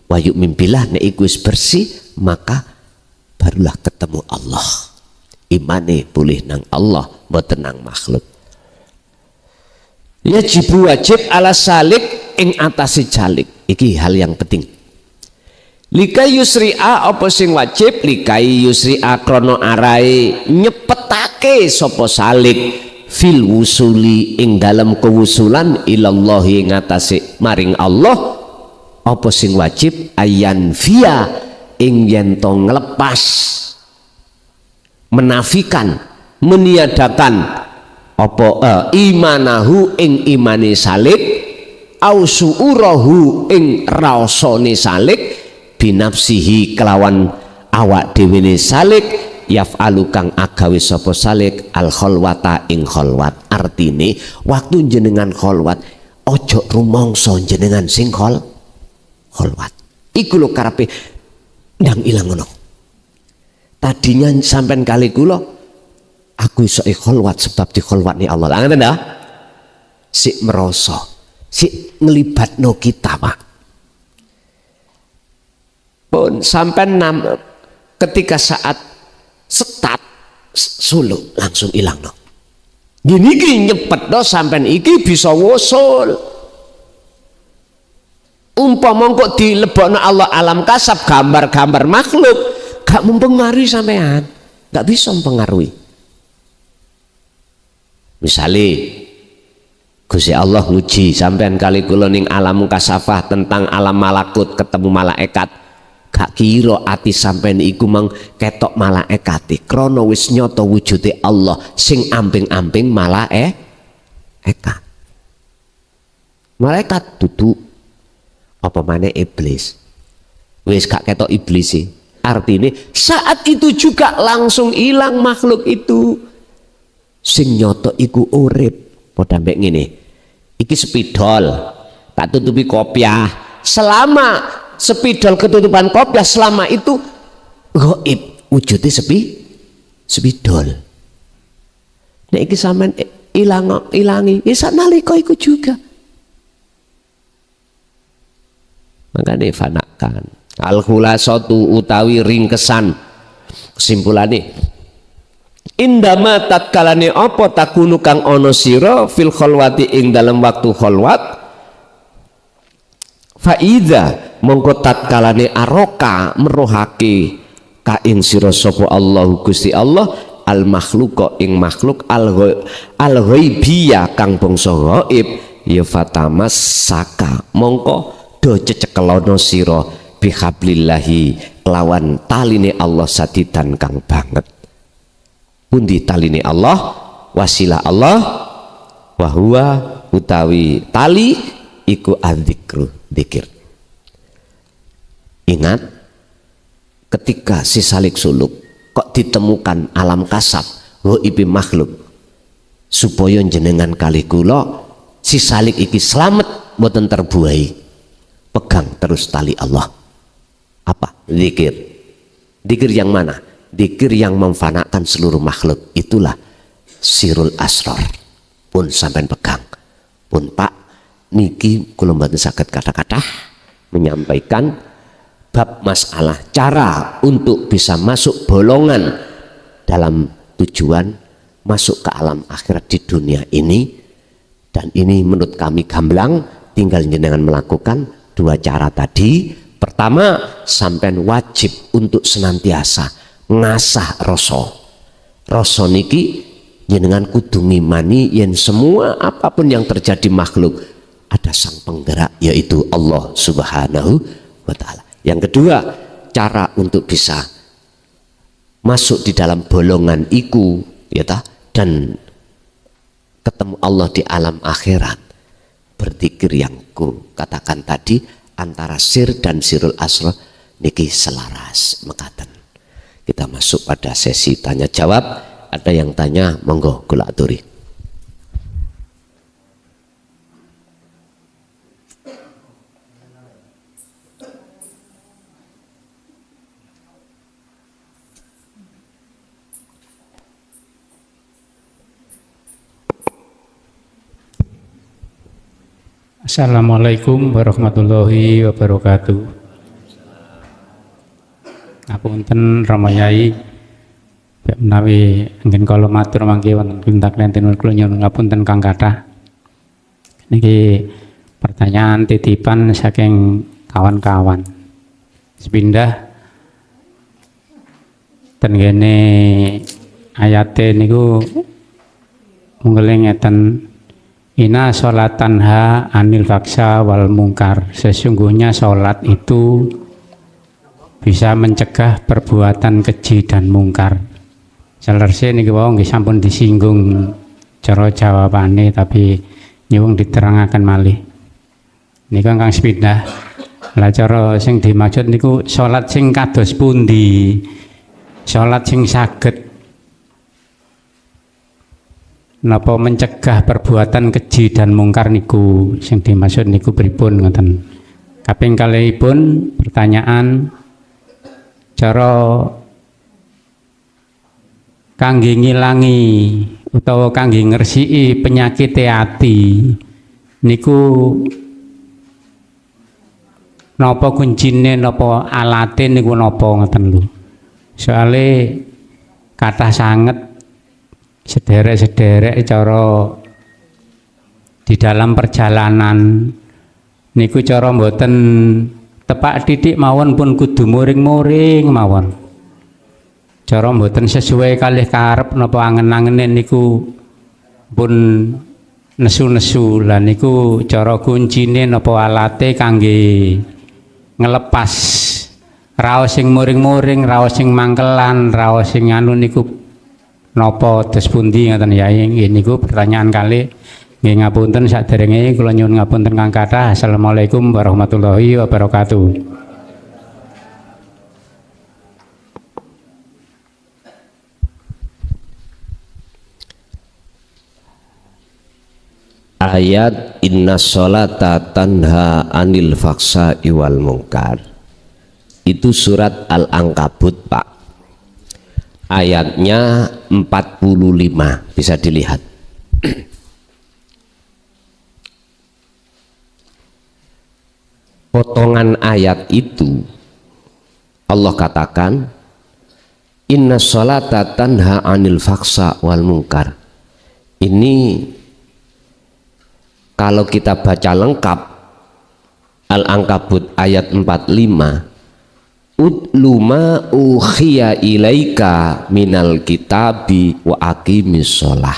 wa yu'min billah, nek iku wis bersih maka barulah ketemu Allah. Imane pulih nang Allah, mboten nang makhluk. Yajibu wajib ala salik ing atase jalik. Iki hal yang penting. Likai yusri'a apa sing wajib, likai yusri'a krono arai nyepetake sapa salik fil wusuli ing dalam kewusulan ilallahi ngatasi maring Allah. Apa sing wajib ayan via ing yen to nglepas, menafikan, meniadakan apa imanahu ing imane salik, au suurahu ing rasane salik, binafsihi kelawan awak dhewe salik, yaf'alu kang agawe sapa salik al kholwata ing kholwat. Artine waktu jenengan kholwat ojo rumangsa jenengan sing kholwat. Iku lho karepe ndang ilang ngono. Tadinya sampean kali kula aku iso kholwat sebab di kholwatne Allah. Lah ngoten ta? Sik merasa, sik ngelibatno kita, Pak. Pun sampean ketika saat setat suluk langsung ilang no. Gini ki nyepet no sampean iki bisa wusul. Umpama kok dilebokno Allah alam kasab gambar-gambar makhluk gak mempengaruhi sampean, gak bisa mempengaruhi. Misalnya Gusti Allah nguji sampean kali kula ning alam kasafah tentang alam malakut ketemu malaikat, gak kira ati sampean iku mang ketok malaikate krana wis nyata wujude Allah sing amping-amping malaikat. Malaikat dudu apa maneh iblis. Wis gak ketok iblis sih. Artinya saat itu juga langsung hilang makhluk itu. Sing nyoto iku urip. Padha mbek ngene. Iki spidol, tak tutupi kopiah. Selama spidol ketutupan kopiah, selama itu gaib wujudnya spidol. Nek iki sampean ilangi, ya sanalika iku juga. Makanya fanakan. Al-khulasatu utawi ringkesan, kesimpulane indama tatkalane apa takunu kang ono sira fil kholwati ing dalam waktu kholwat, faida mongko tatkalane aroka merohake ka ing sira sapa Allah Gusti Allah al makhluqa ing makhluk al ghaibiyah kang bangsa gaib, ya fatamas saka mongko do cecekelono sira bihablillahi lawan taline Allah sadidan kang banget. Pundi taline Allah, wasilah Allah, wahwa utawi tali iku adzikru, dzikir. Ingat ketika si salik suluk kok ditemukan alam kasab ghaibi makhluk, supaya jenengan kali kula si salik iki selamat mboten terbuai, pegang terus tali Allah. Apa? Dzikir. Dzikir yang mana? Dzikir yang memfanakan seluruh makhluk. Itulah sirul asrar. Pun sampai pegang. Pun Pak niki kula mboten saged kata-kata menyampaikan bab masalah cara untuk bisa masuk bolongan dalam tujuan masuk ke alam akhirat di dunia ini. Dan ini menurut kami gamblang, tinggal jenengan melakukan dua cara tadi. Pertama, sampean wajib untuk senantiasa ngasah rasa niki jenengan kudu ngimani yen semua apapun yang terjadi makhluk ada sang penggerak yaitu Allah Subhanahu wa ta'ala. Yang kedua, cara untuk bisa masuk di dalam bolongan iku ya ta, dan ketemu Allah di alam akhirat, berzikir yang ku katakan tadi antara sir dan sirul asrar niki selaras mekaten. Kita masuk pada sesi tanya jawab. Ada yang tanya, monggo kula aturi. Assalamualaikum warahmatullahi wabarakatuh. Ngapunten Rama Yai, menawi anggen kala matur mangke wonten pintak lenten kula nyuwun ngapunten Kang kathah. Niki pertanyaan titipan saking kawan-kawan. Sepindah ten kene ayate niku mungkin ngeten. Ina sholat tanha anil faksa wal mungkar. Sesungguhnya sholat itu bisa mencegah perbuatan keji dan mungkar. Selesai niki wau nggih sampun disinggung cara jawabane, tapi nyuwun diterangaken malih. Niku Kang Sepindah. Lah cara sing dimaksud niku sholat sing kados pundi? Sholat sing saged napa mencegah perbuatan keji dan mungkar niku sing dimaksud niku pripun ngoten. Kaping kalihipun pertanyaan, cara kangge ngilangi utawa kangge ngresiki penyakit ati niku napa kuncine, napa alate niku napa ngoten lho. Soale kathah sanget sederek-sederek cara di dalam perjalanan niku cara mboten tepak titik mawon pun kudu muring-muring mawon. Cara mboten sesuai kalih karep napa angen-angene niku pun nesu-nesu. Lah niku cara kuncine napa alate kangge ngelepas raos sing muring-muring, raos sing mangkelan, raos sing anu niku napa dos pundi ngoten Yai. Nggih niku pertanyaan kalih. Nggih ngapunten saderenge kula nyuwun ngapunten Kang kathah. Assalamualaikum warahmatullahi wabarakatuh. Ayat inna sholata tanha anil faksa'i wal munkar itu surat Al-Ankabut Pak. Ayatnya 45 bisa dilihat. Potongan ayat itu Allah katakan inna sholata tanha anil faksa wal munkar. Ini kalau kita baca lengkap Al-Ankabut ayat 45, utlu ma ukhiya ilaika minal kitabi wa aqimis sholah.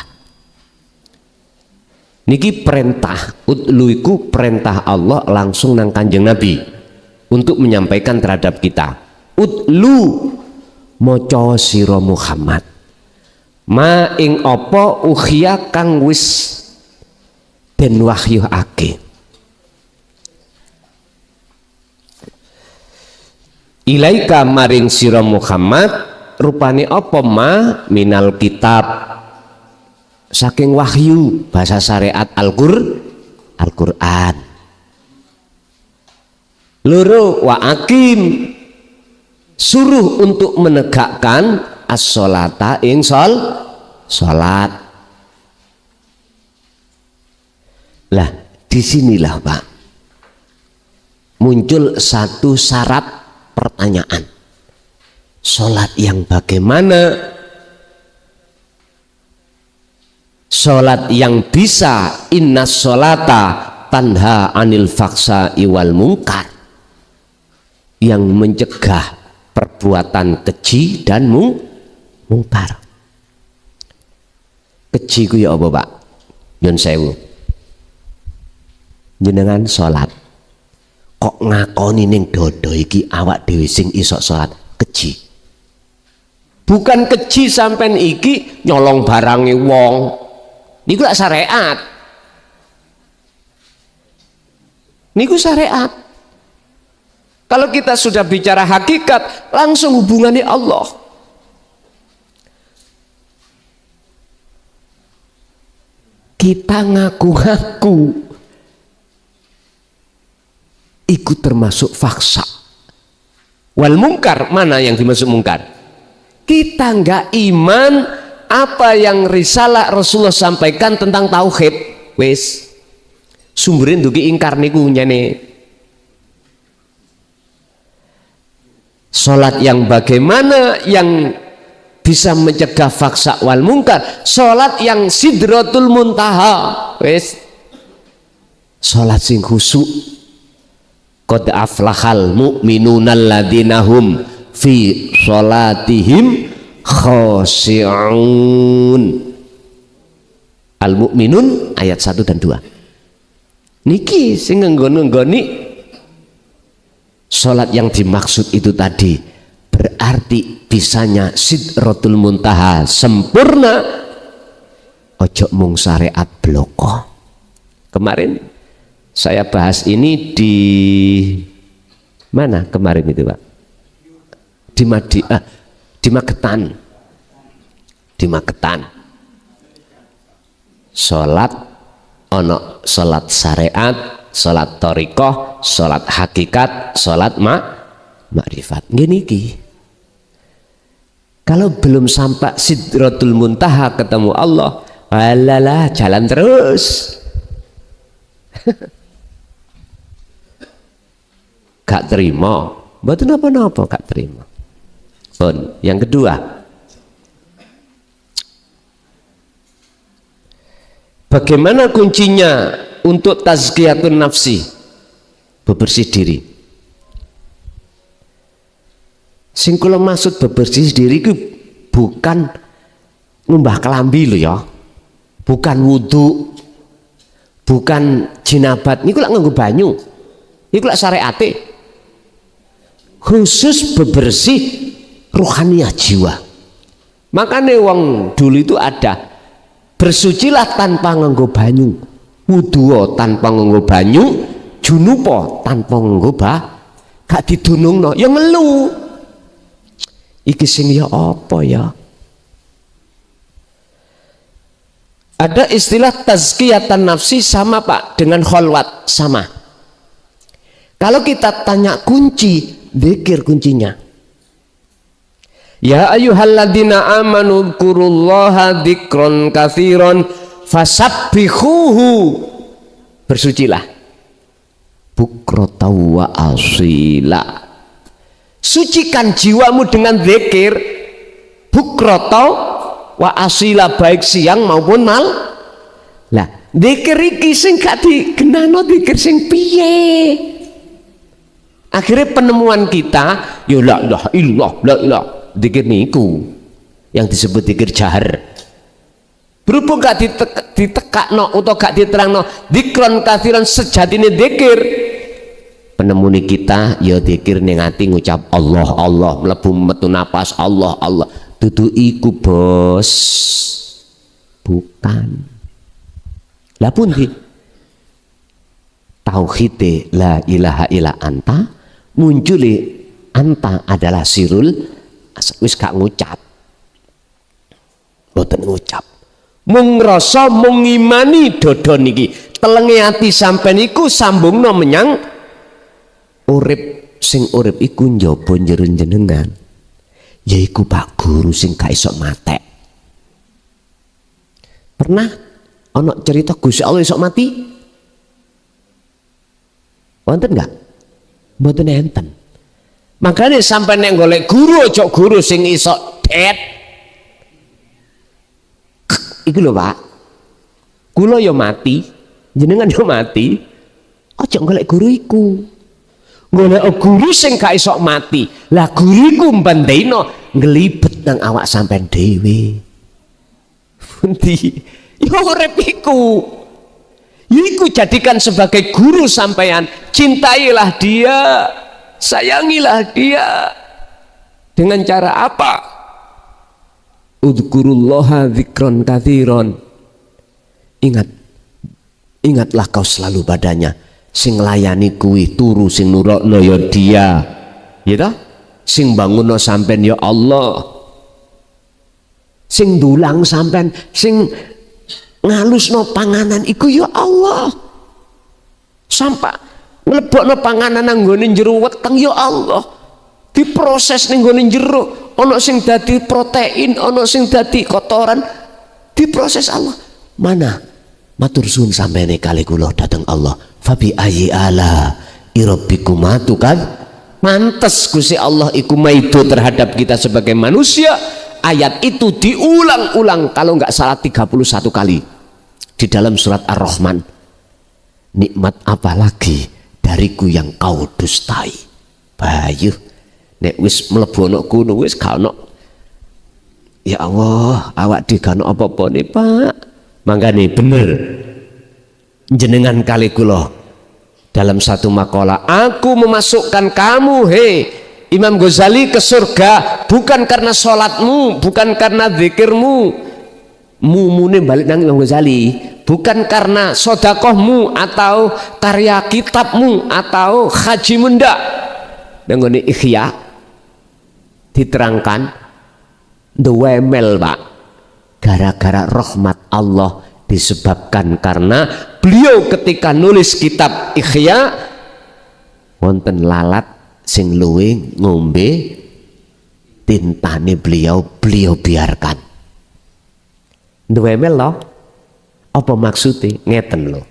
Niki perintah, utlu iku perintah Allah langsung nang Kanjeng Nabi untuk menyampaikan terhadap kita. Utlu maca sira Muhammad ma ing apa ukhiya kang wis den wahyuake ilaika maring sira Muhammad rupane apa ma minal kitab saking wahyu bahasa syariat Al-Qur'an. Loro wa aqim suruh untuk menegakkan as-sholata ing salat. Lah disinilah Pak muncul satu syarat pertanyaan. Sholat yang bagaimana? Sholat yang bisa inna sholata tanha anil faksa iwal mungkar, yang mencegah perbuatan keji dan mungkar. Keji ku ya apa Pak? Nyun sewu, jenengan sholat kok ngakoni ning dodo iki awak dhewe sing iso sholat, keji. Bukan keji sampean iki nyolong barange wong, niku lak syariat, niku syariat. Kalau kita sudah bicara hakikat, langsung hubungannya Allah. Kita ngaku-ngaku ikut termasuk faksa. Wal mungkar, mana yang dimaksud mungkar? Kita nggak iman apa yang risalah Rasulullah sampaikan tentang tauhid. Wes sumberin dugi ingkar niku nyane. Salat yang bagaimana yang bisa mencegah faksa wal mungkar? Salat yang sidratul muntaha. Wes salat sing khusyuk. Qad aflahal mu'minuna alladzina hum fi sholatihim khashi'un. Al-Mu'minun ayat 1 dan 2. Niki sing nggon-nggoni salat yang dimaksud itu tadi, berarti bisanya sidratul muntaha sempurna, ojo mung syariat bloko. Kemarin saya bahas ini di mana kemarin itu Pak? Di Magetan. Di Magetan. Salat ono salat syariat, salat thariqah, salat hakikat, salat makrifat. Ngene iki. Kalau belum sampai sidratul muntaha ketemu Allah, alalah jalan terus. Gak terima, mboten napa-napa gak terima. Pun yang kedua, bagaimana kuncinya untuk tazkiyatun nafsi, bebersih diri. Sing kula maksud bebersih diri itu bukan ngumbah kelambi lho ya, bukan wudu, bukan jinabat, niku lak nganggo banyu, niku lak syariate. Khusus bebersih ruhaniah jiwa. Makanya wong dulu itu ada bersucilah tanpa nganggo banyu, wudu tanpa nganggo banyu, junupa tanpa nganggo gak didunungno ya ngelu. Iki sing ya apa ya? Ada istilah tazkiyatan nafsi sama Pak dengan kholwat sama. Kalau kita tanya kunci, dzikir kuncinya. Ya ayyuhalladzina amanu dzkurullaha dzikron katsiran fasabbihuhu. Bersucilah bukrata wa asila. Sucikan jiwamu dengan dzikir bukrata wa asila, baik siang maupun lah dzikir iki sing gak digenano dzikir sing piye. Akhirnya penemuan kita ya la ilaha illallah, la ilaha, dzikir niku yang disebut dzikir jahar. Berhubung gak ditekakno utawa gak diterangno dzikron katsiran sejatine dzikir, penemuni kita ya dzikir ning ati ngucap Allah Allah, mlebu metu napas Allah Allah. Dudu iku bos, bukan. Lah pundi tauhid la ilaha illa anta, munculi anta adalah sirul, wis gak ngucap, boten ngucap, mung ngrasa mung ngimani dodo niki, telenge ati sampean iku sambungno menyang urip, sing urip iku njaba njero jenengan, yaiku Pak Guru sing gak iso matek. Pernah ana cerita Gusti Allah iso mati? Wonten enggak? Mboten enten. Makanya sampai nek golek guru ojo guru sing iso det. Iku lho Pak. Kula yo mati, jenengan yo mati. Ojo golek guru iku. Golek guru sing gak iso mati. Lah guru iku mbendino nglibet nang awak sampean dhewe. Pundi? Yo urip iku. Iku jadikan sebagai guru sampean. Cintailah dia. Sayangilah dia. Dengan cara apa? Udzukurullaha dzikron katsiron. Ingatlah kau selalu padanya. Sing layani kuwi turu sing nurokno ya dia. Ya toh? Sing bangunno sampean ya Allah. Sing dulang sampean, sing ngalusno panganan iku ya Allah. Sampai nglebokno panganan nang nggone jero weteng ya Allah. Diproses ning nggone jero, ana sing dadi protein, ana sing dadi kotoran, diproses Allah. Mana matur suwun sampeyan kali kula dateng Allah. Fabi ayyi ala rabbikuma kan mantes Gusti Allah iku maido terhadap kita sebagai manusia. Ayat itu diulang-ulang kalau nggak salah 31 kali di dalam surat Ar-Rahman. Nikmat apa lagi dariku yang kau dustai? Bayu nek wis mlebu ana kono wis gak ono. Ya Allah, awak digano apa-apa nih Pak. Mangkane bener jenengan kali kula dalam satu makalah, aku memasukkan kamu hei Imam Ghazali ke surga bukan karena sholatmu, bukan karena zikirmu, mumune balik nang Imam Ghazali, bukan karena sodakohmu atau karya kitabmu atau haji munda. Dengan Ikhya diterangkan dewemel Pak, gara-gara rahmat Allah disebabkan karena beliau ketika nulis kitab Ikhya wonten lalat sing luwe ngombe tintane beliau biarkan. Dewemel loh. Apa maksudnya? Ngeten loh.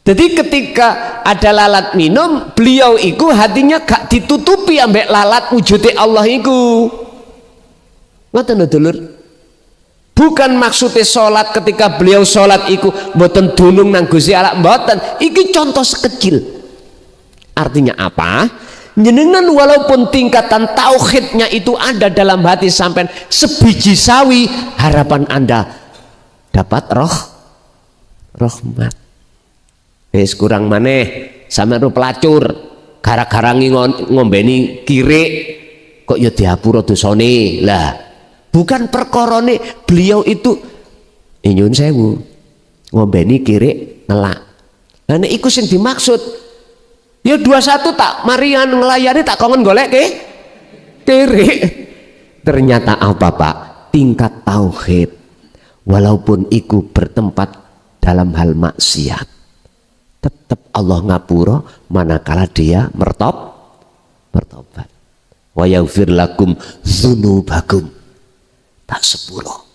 Jadi ketika ada lalat minum, beliau iku hatinya gak ditutupi ambek lalat wujudnya Allah iku. Ngoten lho dulur. Bukan maksudnya sholat ketika beliau sholat iku mboten dunung nang Gusti Allah mboten. Iki contoh sekecil. Artinya apa? Jenengan walaupun tingkatan tauhidnya itu ada dalam hati sampean sebiji sawi, harapan Anda dapat rahmat. Wis kurang maneh sampean pelacur gara-gara ngombeni kiri kok ya diapura dosane. Lah bukan perkorone beliau itu nyuwun sewu ngombeni kiri ngelak. Lah nek iku sing dimaksud ya 21 tak marian ngelayani tak kongen golek ke kiri. Ternyata apa Pak? Tingkat tauhid walaupun iku bertempat dalam hal maksiat tetap Allah ngapura manakala dia mertobat. Wa yaghfir lakum dzunubakum, tak sepuro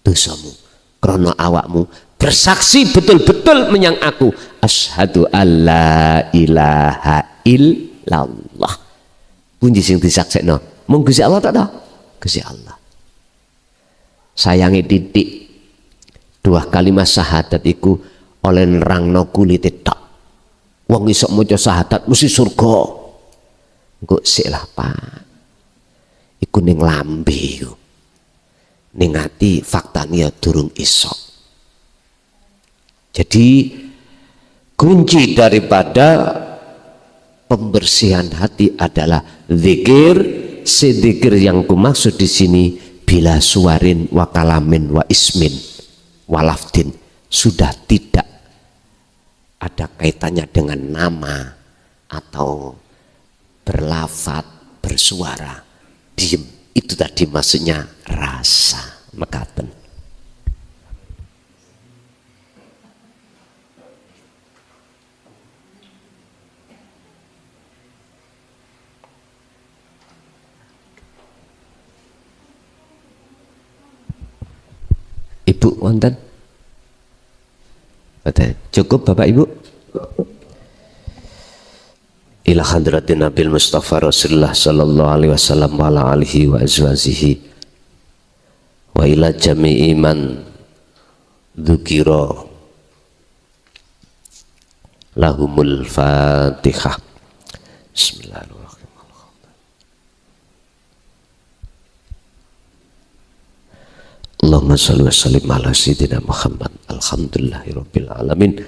dosamu krana awakmu bersaksi betul-betul menyang aku asyhadu alla ilaha illallah. Pundi sing disaksekno? Mung Gusti Allah tak dah? Gusti Allah. Sayangi titik dua kalimat syahadat iku oleh nerangno kulite tok. Wong iso maca syahadat mesti surga. Engko sik lah Pak. Iku ning lambe iku. Ning ati faktane ya durung iso. Jadi kunci daripada pembersihan hati adalah zikir. Zikir yang kumaksud di sini bila suwarin wa kalamin wa ismin wa lafdin, sudah tidak ada kaitannya dengan nama atau berlafat bersuara, diem. Itu tadi maksudnya rasa mekaten. Ibu wonten? Cukup Bapak Ibu? ila hadratin Nabil Mustafa Rasulullah sallallahu alaihi wasallam wa ala alihi wa azwajihi wa ila jami'i man dzukira lahumul Fatihah. Bismillahirrahmanirrahim. Allahumma salli wa sallim ala sayyidina Muhammad. Alhamdulillahirabbil alamin.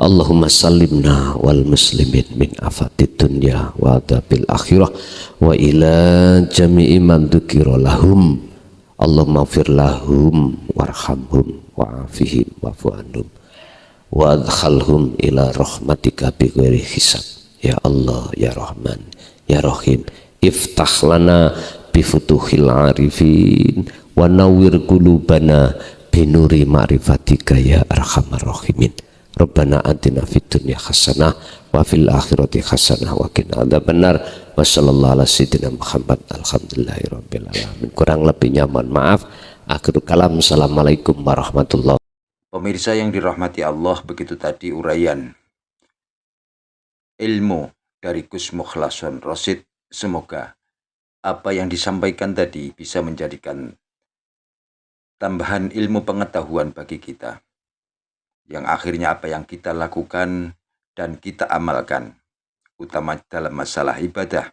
Allahumma sallimna wal muslimin min afatid dunya wa adabil akhirah wa ila jami'i man dzukira lahum. Allahumma fir lahum warhamhum wa'afihim wa'fu anhum wa adkhalhum ila rahmatika bi ghairi hisab. Ya Allah, ya Rahman, ya Rahim, iftah lana bi futuhil arifin wa nawwir qulubana bi nuri ma'rifatika ya arhamar rahimin. Rabbana atina fid dunya hasanah wa fil akhirati hasanah wa qina adzabannar. Wa sallallahu ala sayyidina Muhammad. Alhamdulillahirabbil alamin. Kurang lebihnya mohon maaf. Akhirul kalam. Assalamualaikum warahmatullahi wabarakatuh. Pemirsa yang dirahmati Allah, begitu tadi uraian ilmu dari Gus Mukhlason Rosid. Semoga apa yang disampaikan tadi bisa menjadikan tambahan ilmu pengetahuan bagi kita, yang akhirnya apa yang kita lakukan dan kita amalkan, utama dalam masalah ibadah,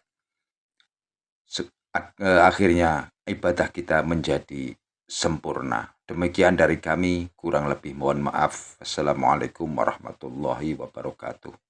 akhirnya ibadah kita menjadi sempurna. Demikian dari kami, kurang lebih mohon maaf. Assalamualaikum warahmatullahi wabarakatuh.